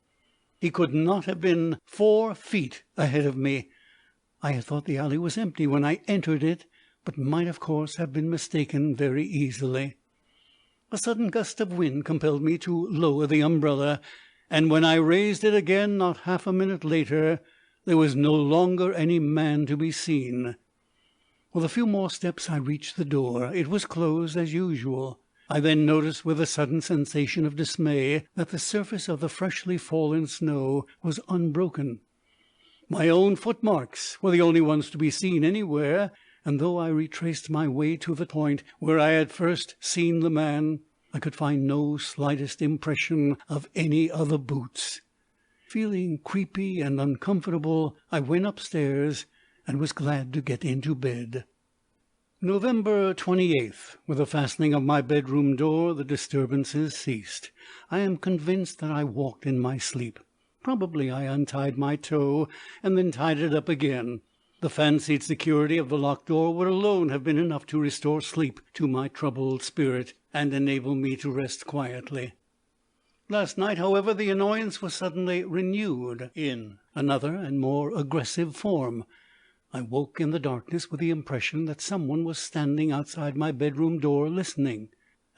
He could not have been 4 feet ahead of me. I had thought the alley was empty when I entered it, but might of course have been mistaken very easily. A sudden gust of wind compelled me to lower the umbrella, and when I raised it again not half a minute later, there was no longer any man to be seen. With a few more steps I reached the door. It was closed as usual. I then noticed with a sudden sensation of dismay that the surface of the freshly fallen snow was unbroken. My own footmarks were the only ones to be seen anywhere, and though I retraced my way to the point where I had first seen the man, I could find no slightest impression of any other boots. Feeling creepy and uncomfortable, I went upstairs and was glad to get into bed. November 28th. With the fastening of my bedroom door, the disturbances ceased. I am convinced that I walked in my sleep. Probably I untied my toe and then tied it up again. The fancied security of the locked door would alone have been enough to restore sleep to my troubled spirit, and enable me to rest quietly. Last night, however, the annoyance was suddenly renewed in another and more aggressive form. I woke in the darkness with the impression that someone was standing outside my bedroom door listening.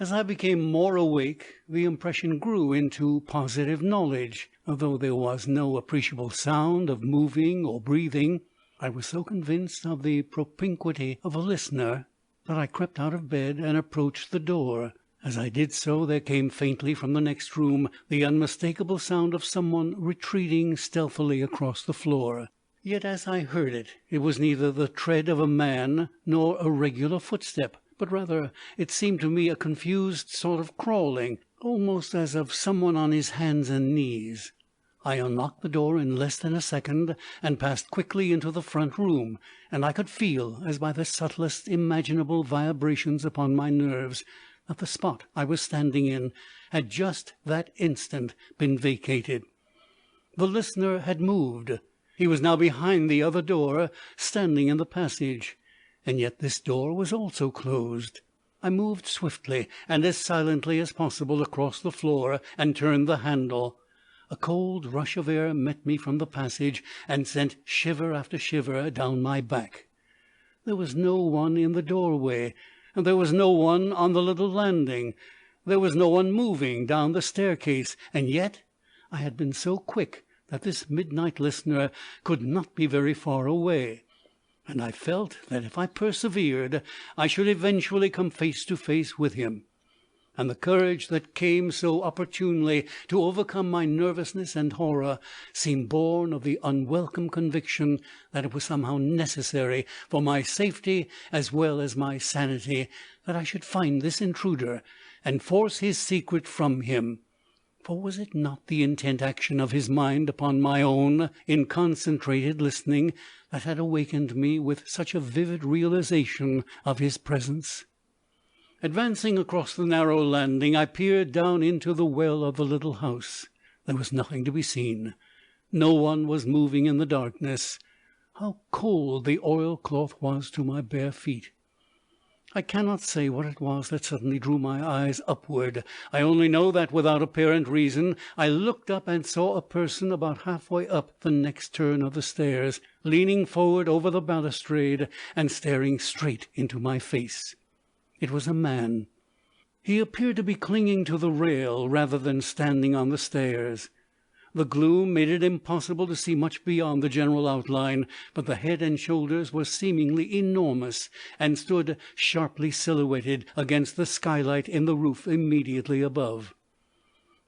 As I became more awake, the impression grew into positive knowledge. Although there was no appreciable sound of moving or breathing, I was so convinced of the propinquity of a listener that I crept out of bed and approached the door. As I did so, there came faintly from the next room the unmistakable sound of someone retreating stealthily across the floor. Yet as I heard it, it was neither the tread of a man nor a regular footstep, but rather it seemed to me a confused sort of crawling, almost as of someone on his hands and knees. I unlocked the door in less than a second, and passed quickly into the front room, and I could feel, as by the subtlest imaginable vibrations upon my nerves, that the spot I was standing in had just that instant been vacated. The listener had moved. He was now behind the other door, standing in the passage, and yet this door was also closed. I moved swiftly and as silently as possible across the floor, and turned the handle. A cold rush of air met me from the passage, and sent shiver after shiver down my back. There was no one in the doorway, and there was no one on the little landing. There was no one moving down the staircase, and yet I had been so quick that this midnight listener could not be very far away, and I felt that if I persevered I should eventually come face to face with him. and the courage that came so opportunely to overcome my nervousness and horror seemed born of the unwelcome conviction that it was somehow necessary for my safety as well as my sanity that I should find this intruder and force his secret from him. For was it not the intent action of his mind upon my own in concentrated listening that had awakened me with such a vivid realization of his presence? Advancing across the narrow landing, I peered down into the well of the little house. There was nothing to be seen. No one was moving in the darkness. How cold the oilcloth was to my bare feet! I cannot say what it was that suddenly drew my eyes upward. I only know that, without apparent reason, I looked up and saw a person about halfway up the next turn of the stairs, leaning forward over the balustrade and staring straight into my face. It was a man. He appeared to be clinging to the rail rather than standing on the stairs. The gloom made it impossible to see much beyond the general outline, but the head and shoulders were seemingly enormous, and stood sharply silhouetted against the skylight in the roof immediately above.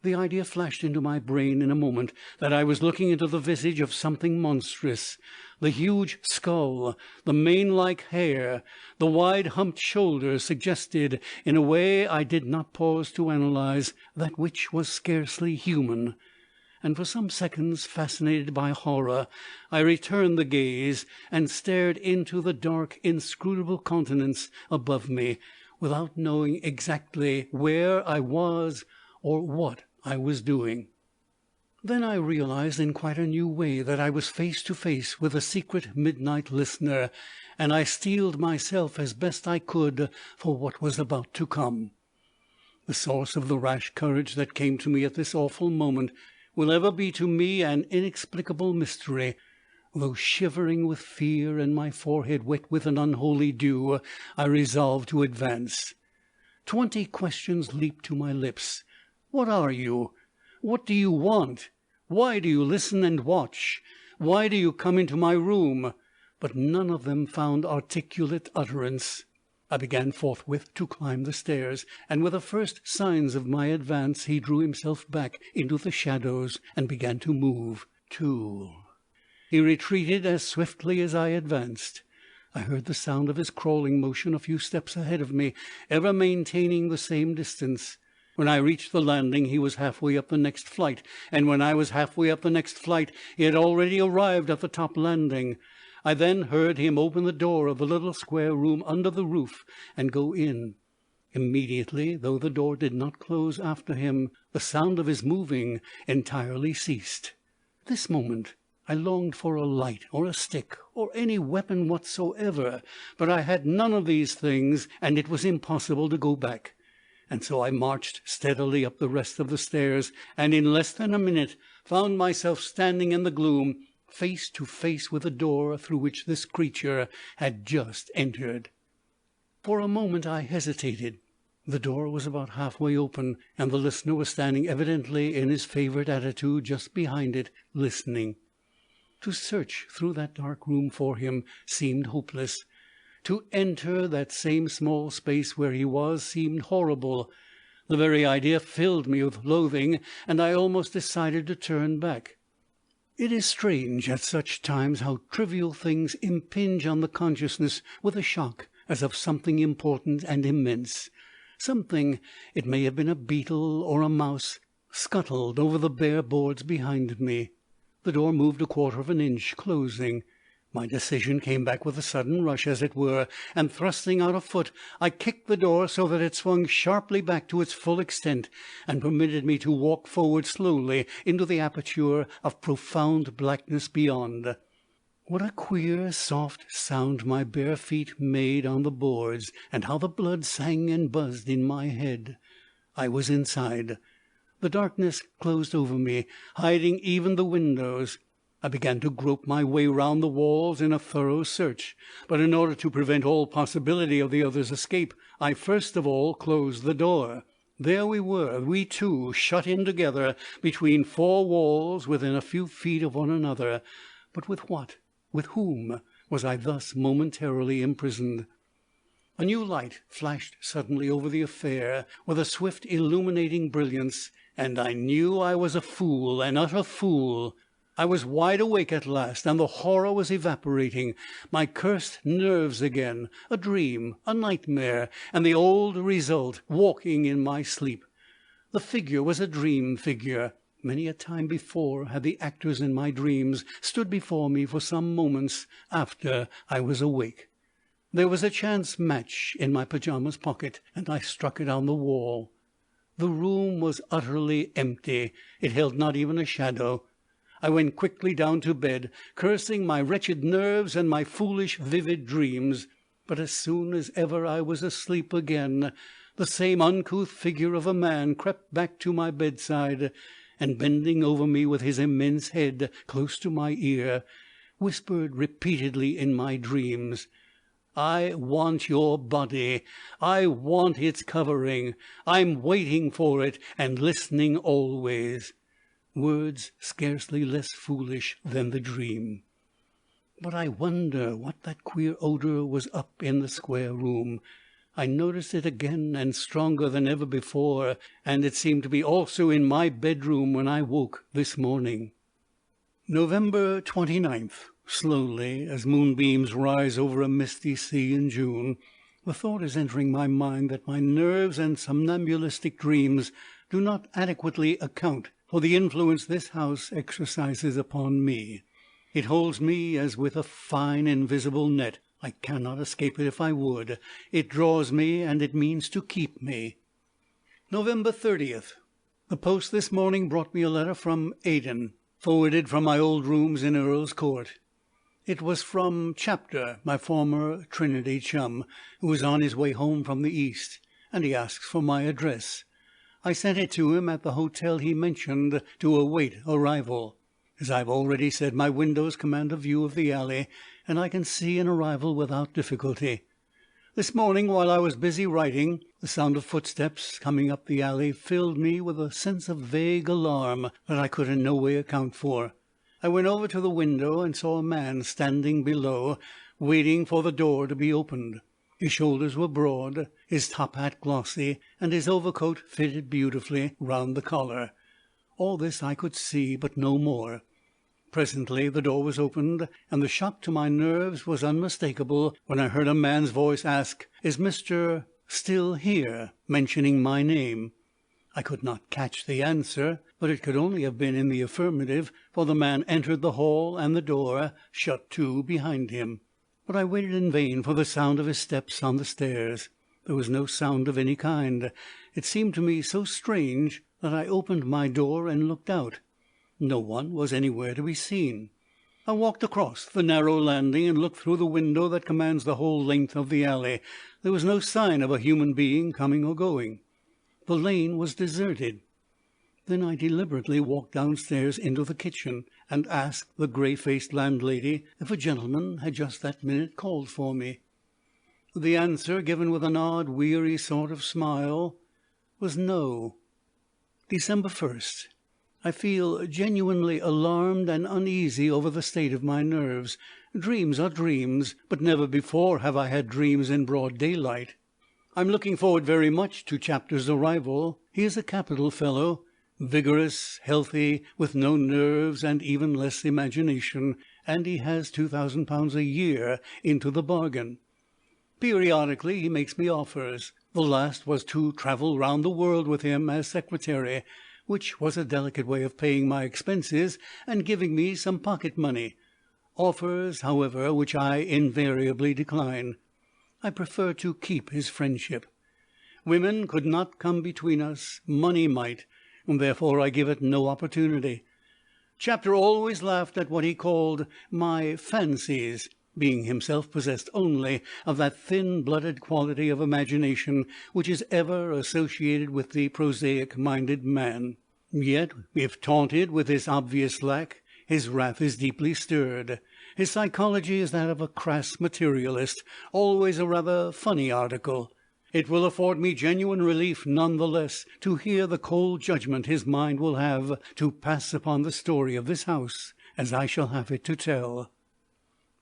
The idea flashed into my brain in a moment that I was looking into the visage of something monstrous. The huge skull, the mane-like hair, the wide humped shoulders suggested, in a way I did not pause to analyze, that which was scarcely human. And for some seconds, fascinated by horror, I returned the gaze and stared into the dark, inscrutable countenance above me, without knowing exactly where I was or what I was doing. Then I realized in quite a new way that I was face to face with a secret midnight listener, and I steeled myself as best I could for what was about to come. The source of the rash courage that came to me at this awful moment will ever be to me an inexplicable mystery. Though shivering with fear and my forehead wet with an unholy dew, I resolved to advance. 20 questions leaped to my lips. What are you? What do you want? Why do you listen and watch? Why do you come into my room? But none of them found articulate utterance. I began forthwith to climb the stairs, and with the first signs of my advance he drew himself back into the shadows and began to move. 2. He retreated as swiftly as I advanced. I heard the sound of his crawling motion a few steps ahead of me, ever maintaining the same distance. When I reached the landing he was halfway up the next flight, and when I was halfway up the next flight he had already arrived at the top landing. I then heard him open the door of the little square room under the roof and go in. Immediately, though the door did not close after him, the sound of his moving entirely ceased. At this moment I longed for a light, or a stick, or any weapon whatsoever, but I had none of these things, and it was impossible to go back. And so I marched steadily up the rest of the stairs, and in less than a minute found myself standing in the gloom, face to face with the door through which this creature had just entered. For a moment I hesitated. The door was about halfway open, and the listener was standing evidently in his favourite attitude just behind it, listening. To search through that dark room for him seemed hopeless. To enter that same small space where he was seemed horrible. The very idea filled me with loathing, and I almost decided to turn back. It is strange at such times how trivial things impinge on the consciousness with a shock as of something important and immense. Something, it may have been a beetle or a mouse, scuttled over the bare boards behind me. The door moved a quarter of an inch, closing. My decision came back with a sudden rush, as it were, and thrusting out a foot, I kicked the door so that it swung sharply back to its full extent, and permitted me to walk forward slowly into the aperture of profound blackness beyond. What a queer, soft sound my bare feet made on the boards, and how the blood sang and buzzed in my head! I was inside. The darkness closed over me, hiding even the windows. I began to grope my way round the walls in a thorough search, but in order to prevent all possibility of the other's escape, I first of all closed the door. There we were, we two, shut in together between 4 walls within a few feet of one another. But with what, with whom, was I thus momentarily imprisoned? A new light flashed suddenly over the affair with a swift illuminating brilliance, and I knew I was a fool, an utter fool. I was wide awake at last, and the horror was evaporating. My cursed nerves again, a dream, a nightmare, and the old result, walking in my sleep. The figure was a dream figure. Many a time before had the actors in my dreams stood before me for some moments after I was awake. There was a chance match in my pyjamas pocket, and I struck it on the wall. The room was utterly empty. It held not even a shadow. I went quickly down to bed, cursing my wretched nerves and my foolish vivid dreams. But as soon as ever I was asleep again, the same uncouth figure of a man crept back to my bedside, and bending over me with his immense head close to my ear, whispered repeatedly in my dreams, "I want your body. I want its covering. I'm waiting for it, and listening always." Words scarcely less foolish than the dream. But I wonder what that queer odour was up in the square room. I noticed it again and stronger than ever before, and it seemed to be also in my bedroom when I woke this morning. November 29th. Slowly, as moonbeams rise over a misty sea in June, the thought is entering my mind that my nerves and somnambulistic dreams do not adequately account for the influence this house exercises upon me. It holds me as with a fine invisible net. I cannot escape it if I would. It draws me, and it means to keep me. November 30th. The post this morning brought me a letter from Aden, forwarded from my old rooms in Earl's Court. It was from Chapter, my former Trinity chum, who was on his way home from the East, and he asks for my address. I sent it to him at the hotel he mentioned to await arrival. As I have already said, my windows command a view of the alley, and I can see an arrival without difficulty. This morning, while I was busy writing, the sound of footsteps coming up the alley filled me with a sense of vague alarm that I could in no way account for. I went over to the window and saw a man standing below, waiting for the door to be opened. His shoulders were broad, his top hat glossy, and his overcoat fitted beautifully round the collar. All this I could see, but no more. Presently the door was opened, and the shock to my nerves was unmistakable when I heard a man's voice ask, "Is Mr. still here?" mentioning my name. I could not catch the answer, but it could only have been in the affirmative, for the man entered the hall, and the door shut to behind him. But I waited in vain for the sound of his steps on the stairs. There was no sound of any kind. It seemed to me so strange that I opened my door and looked out. No one was anywhere to be seen. I walked across the narrow landing and looked through the window that commands the whole length of the alley. There was no sign of a human being coming or going. The lane was deserted. Then I deliberately walked downstairs into the kitchen, and asked the grey-faced landlady if a gentleman had just that minute called for me. The answer, given with an odd, weary sort of smile, was no. December 1st. I feel genuinely alarmed and uneasy over the state of my nerves. Dreams are dreams, but never before have I had dreams in broad daylight. I'm looking forward very much to Chapter's arrival. He is a capital fellow, vigorous, healthy, with no nerves and even less imagination, and he has £2,000 a year into the bargain. Periodically he makes me offers. The last was to travel round the world with him as secretary, which was a delicate way of paying my expenses and giving me some pocket money. Offers, however, which I invariably decline. I prefer to keep his friendship. Women could not come between us, money might, and therefore I give it no opportunity. Chapter always laughed at what he called my fancies, being himself possessed only of that thin-blooded quality of imagination which is ever associated with the prosaic-minded man. Yet, if taunted with this obvious lack, his wrath is deeply stirred. His psychology is that of a crass materialist, always a rather funny article. It will afford me genuine relief none the less to hear the cold judgment his mind will have to pass upon the story of this house as I shall have it to tell.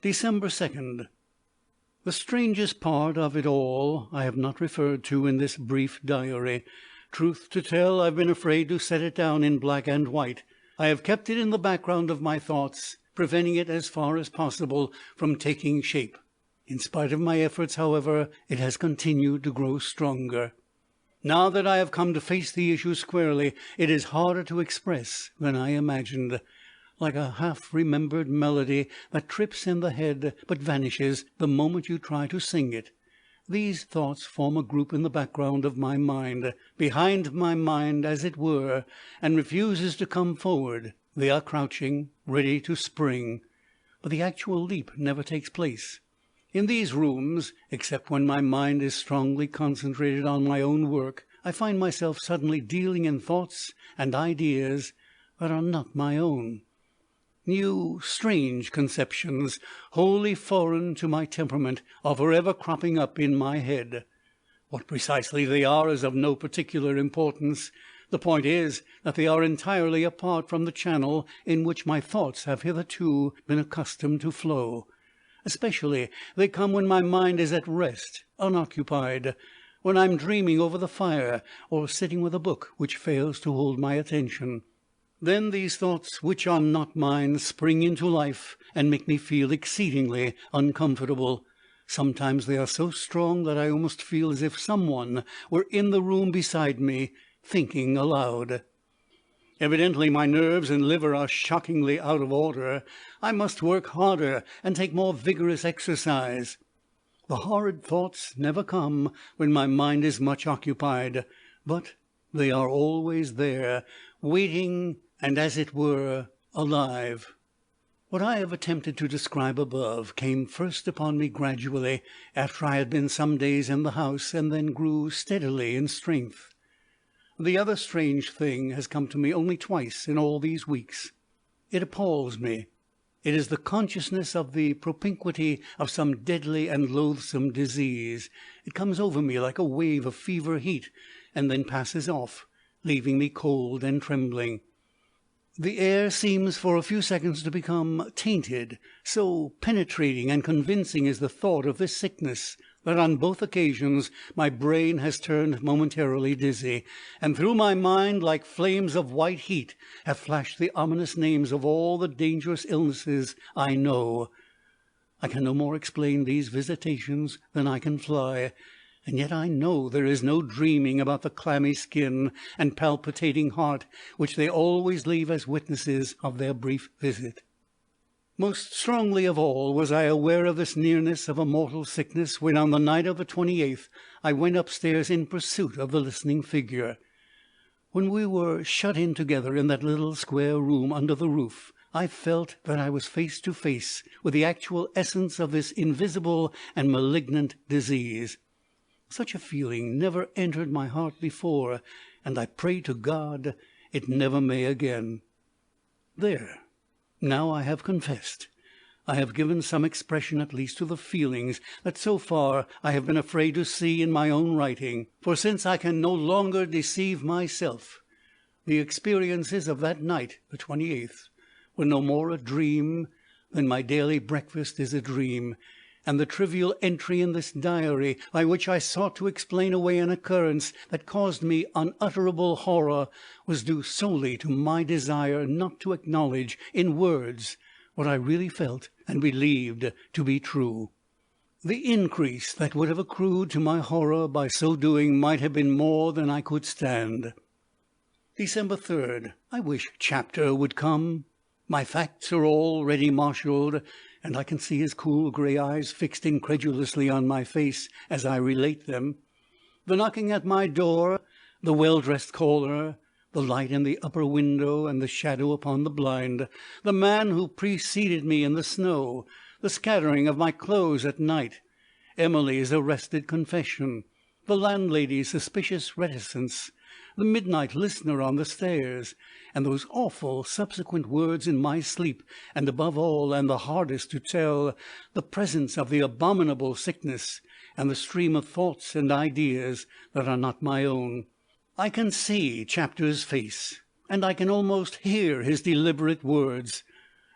December 2nd. The strangest part of it all I have not referred to in this brief diary. Truth to tell, I've been afraid to set it down in black and white. I have kept it in the background of my thoughts, preventing it as far as possible from taking shape. In spite of my efforts, however, it has continued to grow stronger. Now that I have come to face the issue squarely, it is harder to express than I imagined. Like a half-remembered melody that trips in the head but vanishes the moment you try to sing it. These thoughts form a group in the background of my mind, behind my mind, as it were, and refuses to come forward. They are crouching, ready to spring, but the actual leap never takes place. In these rooms, except when my mind is strongly concentrated on my own work, I find myself suddenly dealing in thoughts and ideas that are not my own. New, strange conceptions, wholly foreign to my temperament, are forever cropping up in my head. What precisely they are is of no particular importance. The point is that they are entirely apart from the channel in which my thoughts have hitherto been accustomed to flow. Especially they come when my mind is at rest, unoccupied, when I am dreaming over the fire, or sitting with a book which fails to hold my attention. Then these thoughts, which are not mine, spring into life and make me feel exceedingly uncomfortable. Sometimes they are so strong that I almost feel as if someone were in the room beside me, thinking aloud. Evidently my nerves and liver are shockingly out of order. I must work harder and take more vigorous exercise. The horrid thoughts never come when my mind is much occupied, but they are always there, waiting and, as it were, alive. What I have attempted to describe above came first upon me gradually, after I had been some days in the house, and then grew steadily in strength. The other strange thing has come to me only twice in all these weeks. It appalls me. It is the consciousness of the propinquity of some deadly and loathsome disease. It comes over me like a wave of fever heat, and then passes off, leaving me cold and trembling. The air seems for a few seconds to become tainted, so penetrating and convincing is the thought of this sickness, that on both occasions my brain has turned momentarily dizzy, and through my mind, like flames of white heat, have flashed the ominous names of all the dangerous illnesses I know. I can no more explain these visitations than I can fly, and yet I know there is no dreaming about the clammy skin and palpitating heart which they always leave as witnesses of their brief visit. Most strongly of all was I aware of this nearness of a mortal sickness when, on the night of the 28th, I went upstairs in pursuit of the listening figure. When we were shut in together in that little square room under the roof, I felt that I was face to face with the actual essence of this invisible and malignant disease. Such a feeling never entered my heart before, and I pray to God it never may again. There. Now I have confessed. I have given some expression at least to the feelings that so far I have been afraid to see in my own writing. For since I can no longer deceive myself, the experiences of that night, the 28th, were no more a dream than my daily breakfast is a dream, and the trivial entry in this diary, by which I sought to explain away an occurrence that caused me unutterable horror, was due solely to my desire not to acknowledge in words what I really felt and believed to be true. The increase that would have accrued to my horror by so doing might have been more than I could stand. December 3rd. I wish Chapter would come. My facts are all ready marshalled, and I can see his cool grey eyes fixed incredulously on my face as I relate them. The knocking at my door, the well-dressed caller, the light in the upper window and the shadow upon the blind, the man who preceded me in the snow, the scattering of my clothes at night, Emily's arrested confession, the landlady's suspicious reticence, the midnight listener on the stairs, and those awful subsequent words in my sleep, and above all, and the hardest to tell, the presence of the abominable sickness, and the stream of thoughts and ideas that are not my own. I can see Chapter's face, and I can almost hear his deliberate words.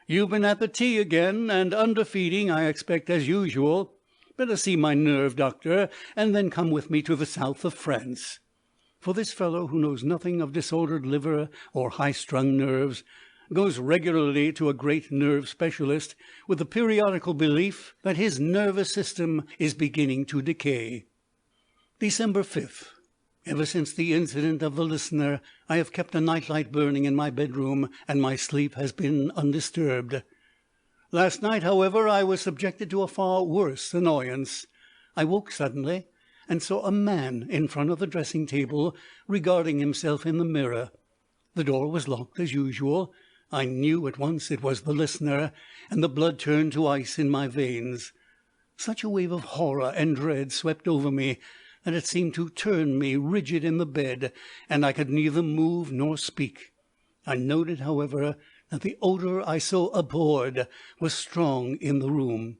"You've been at the tea again, and underfeeding, I expect, as usual. Better see my nerve doctor, and then come with me to the south of France. For this fellow, who knows nothing of disordered liver or high-strung nerves, goes regularly to a great nerve specialist with the periodical belief that his nervous system is beginning to decay. December 5th. Ever since the incident of the listener, I have kept a nightlight burning in my bedroom, and my sleep has been undisturbed. Last night, however, I was subjected to a far worse annoyance. I woke suddenly and saw a man in front of the dressing-table, regarding himself in the mirror. The door was locked as usual. I knew at once it was the listener, and the blood turned to ice in my veins. Such a wave of horror and dread swept over me that it seemed to turn me rigid in the bed, and I could neither move nor speak. I noted, however, that the odour I so abhorred was strong in the room.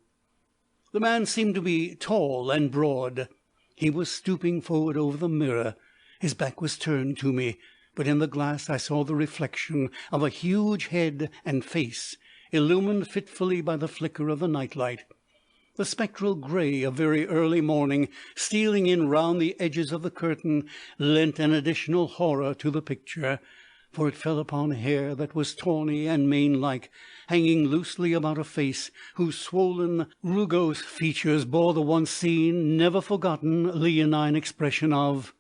The man seemed to be tall and broad. He was stooping forward over the mirror. His back was turned to me, but in the glass I saw the reflection of a huge head and face, illumined fitfully by the flicker of the nightlight. The spectral grey of very early morning, stealing in round the edges of the curtain, lent an additional horror to the picture, for it fell upon hair that was tawny and mane-like, hanging loosely about a face whose swollen, rugose features bore the once seen, never forgotten, leonine expression of...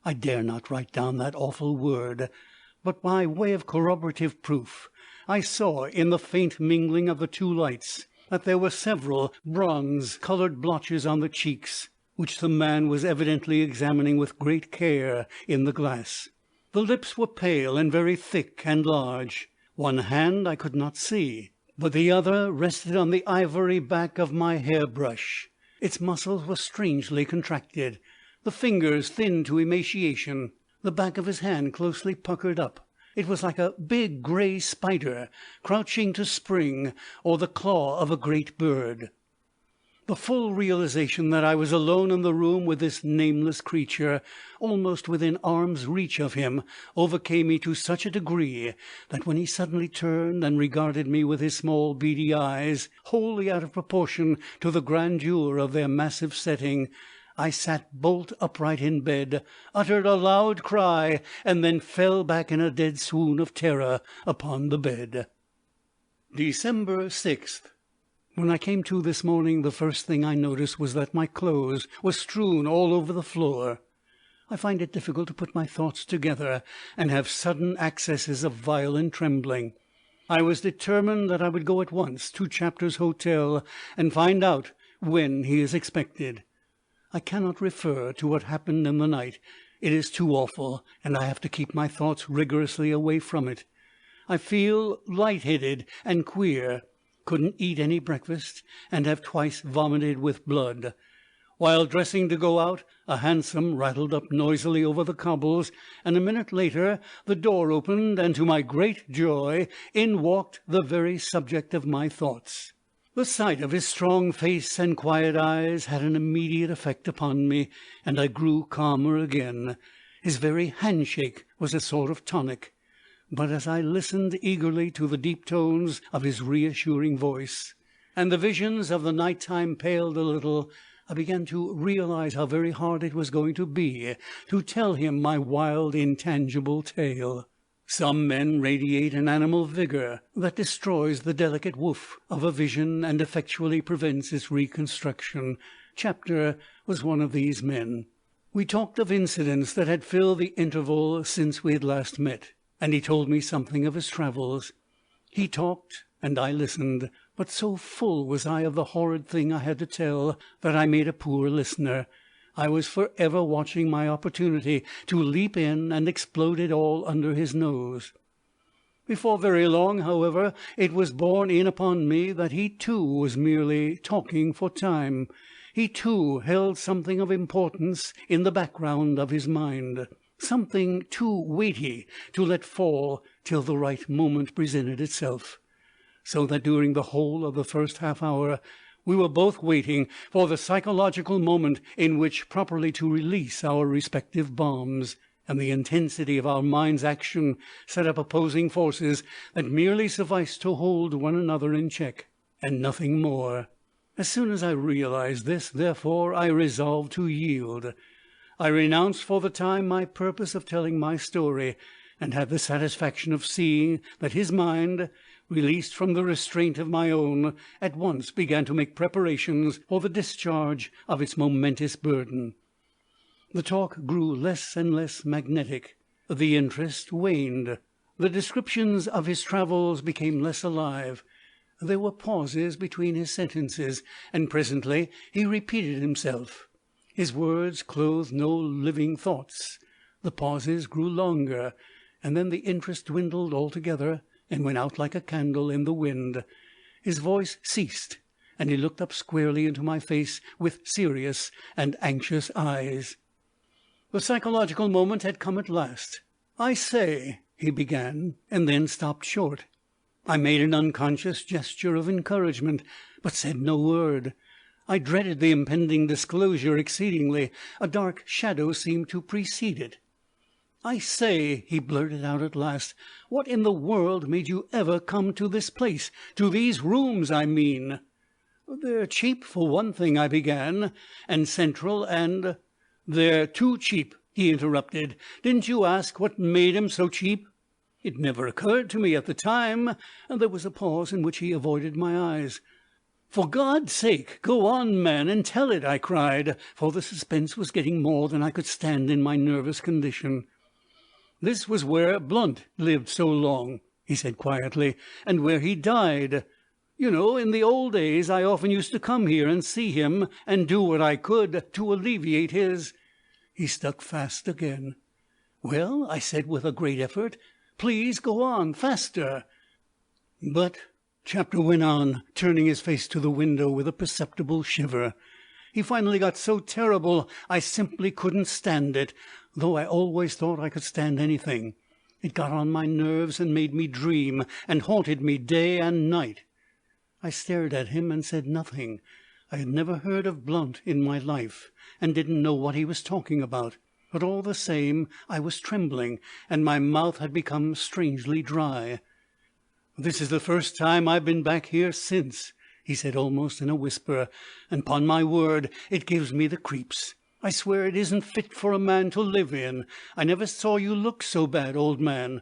I dare not write down that awful word, but by way of corroborative proof, I saw in the faint mingling of the two lights that there were several bronze-coloured blotches on the cheeks, which the man was evidently examining with great care in the glass. The lips were pale and very thick and large. One hand I could not see, but the other rested on the ivory back of my hair-brush. Its muscles were strangely contracted, the fingers thin to emaciation, the back of his hand closely puckered up. It was like a big grey spider crouching to spring, or the claw of a great bird. The full realization that I was alone in the room with this nameless creature, almost within arm's reach of him, overcame me to such a degree that when he suddenly turned and regarded me with his small beady eyes, wholly out of proportion to the grandeur of their massive setting, I sat bolt upright in bed, uttered a loud cry, and then fell back in a dead swoon of terror upon the bed. December 6th. When I came to this morning, the first thing I noticed was that my clothes were strewn all over the floor. I find it difficult to put my thoughts together, and have sudden accesses of violent trembling. I was determined that I would go at once to Chapter's hotel and find out when he is expected. I cannot refer to what happened in the night. It is too awful, and I have to keep my thoughts rigorously away from it. I feel light-headed and queer. Couldn't eat any breakfast, and have twice vomited with blood. While dressing to go out, a hansom rattled up noisily over the cobbles, and a minute later the door opened, and to my great joy in walked the very subject of my thoughts. The sight of his strong face and quiet eyes had an immediate effect upon me, and I grew calmer again. His very handshake was a sort of tonic. But as I listened eagerly to the deep tones of his reassuring voice, and the visions of the night-time paled a little, I began to realize how very hard it was going to be to tell him my wild, intangible tale. Some men radiate an animal vigour that destroys the delicate woof of a vision and effectually prevents its reconstruction. Chapter was one of these men. We talked of incidents that had filled the interval since we had last met, and he told me something of his travels. He talked, and I listened, but so full was I of the horrid thing I had to tell that I made a poor listener. I was for ever watching my opportunity to leap in and explode it all under his nose. Before very long, however, it was borne in upon me that he too was merely talking for time. He too held something of importance in the background of his mind, something too weighty to let fall till the right moment presented itself, so that during the whole of the first half-hour we were both waiting for the psychological moment in which properly to release our respective bombs, and the intensity of our mind's action set up opposing forces that merely sufficed to hold one another in check, and nothing more. As soon as I realized this, therefore, I resolved to yield. I renounced for the time my purpose of telling my story, and had the satisfaction of seeing that his mind, released from the restraint of my own, at once began to make preparations for the discharge of its momentous burden. The talk grew less and less magnetic. The interest waned. The descriptions of his travels became less alive. There were pauses between his sentences, and presently he repeated himself. His words clothed no living thoughts. The pauses grew longer, and then the interest dwindled altogether and went out like a candle in the wind. His voice ceased, and he looked up squarely into my face with serious and anxious eyes. The psychological moment had come at last. "I say," he began, and then stopped short. I made an unconscious gesture of encouragement, but said no word. I dreaded the impending disclosure exceedingly. A dark shadow seemed to precede it. "I say," he blurted out at last, "what in the world made you ever come to this place? To these rooms, I mean?" "They're cheap, for one thing," I began, "and central and—" "They're too cheap," he interrupted. "Didn't you ask what made 'em so cheap?" "It never occurred to me at the time." There was a pause in which he avoided my eyes. "For God's sake, go on, man, and tell it!" I cried, for the suspense was getting more than I could stand in my nervous condition. "This was where Blunt lived so long," he said quietly, "and where he died. You know, in the old days I often used to come here and see him and do what I could to alleviate his—" He stuck fast again. "Well," I said with a great effort, "please go on, faster." "But," Chapter went on, turning his face to the window with a perceptible shiver, "he finally got so terrible I simply couldn't stand it, though I always thought I could stand anything. It got on my nerves and made me dream, and haunted me day and night." I stared at him and said nothing. I had never heard of Blunt in my life, and didn't know what he was talking about. But all the same I was trembling, and my mouth had become strangely dry. "This is the first time I've been back here since," he said almost in a whisper, "and 'pon my word it gives me the creeps. I swear it isn't fit for a man to live in. I never saw you look so bad, old man."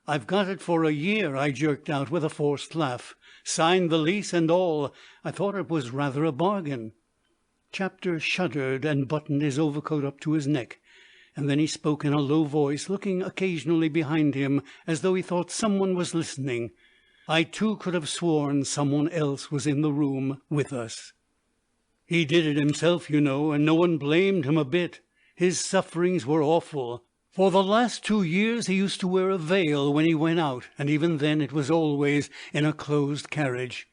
"I've got it for a year," I jerked out with a forced laugh. "Signed the lease and all. I thought it was rather a bargain." Chapter shuddered and buttoned his overcoat up to his neck, and then he spoke in a low voice, looking occasionally behind him as though he thought someone was listening. I too could have sworn someone else was in the room with us. "He did it himself, you know, and no one blamed him a bit. His sufferings were awful. For the last 2 years he used to wear a veil when he went out, and even then it was always in a closed carriage.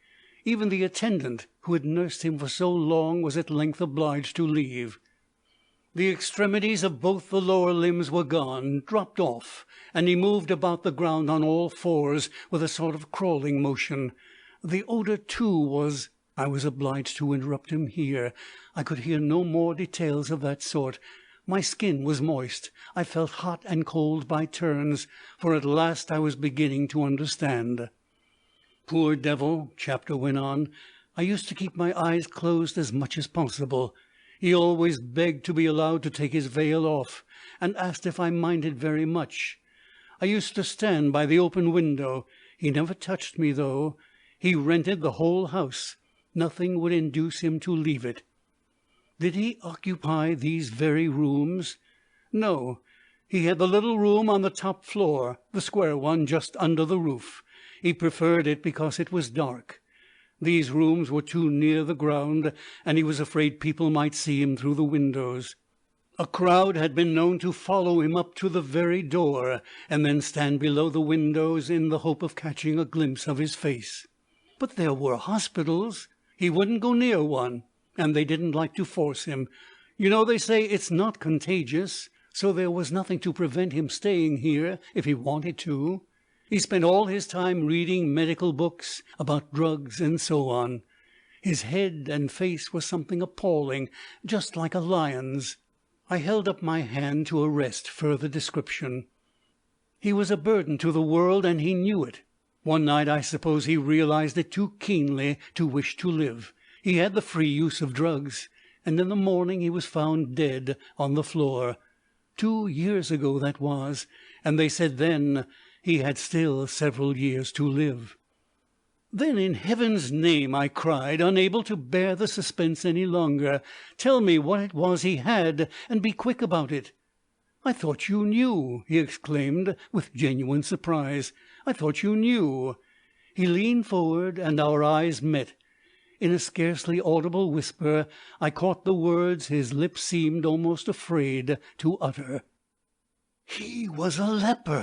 Even the attendant who had nursed him for so long was at length obliged to leave. The extremities of both the lower limbs were gone, dropped off, and he moved about the ground on all fours with a sort of crawling motion. The odour, too, was—" I was obliged to interrupt him here. I could hear no more details of that sort. My skin was moist. I felt hot and cold by turns, for at last I was beginning to understand. "Poor devil," Chapter went on. "I used to keep my eyes closed as much as possible. He always begged to be allowed to take his veil off, and asked if I minded very much. I used to stand by the open window. He never touched me, though. He rented the whole house. Nothing would induce him to leave it." "Did he occupy these very rooms?" "No. He had the little room on the top floor, the square one just under the roof. He preferred it because it was dark. These rooms were too near the ground, and he was afraid people might see him through the windows. A crowd had been known to follow him up to the very door, and then stand below the windows in the hope of catching a glimpse of his face." "But there were hospitals." "He wouldn't go near one, and they didn't like to force him. You know, they say it's not contagious, so there was nothing to prevent him staying here if he wanted to. He spent all his time reading medical books about drugs and so on. His head and face was something appalling, just like a lion's." I held up my hand to arrest further description. "He was a burden to the world, and he knew it. One night I suppose he realized it too keenly to wish to live. He had the free use of drugs, and in the morning he was found dead on the floor. 2 years ago that was, and they said then he had still several years to live. "Then, in heaven's name," I cried, unable to bear the suspense any longer, "tell me what it was he had, and be quick about it." "I thought you knew," he exclaimed with genuine surprise. "I thought you knew." He leaned forward, and our eyes met. In a scarcely audible whisper I caught the words his lips seemed almost afraid to utter. "He was a leper!"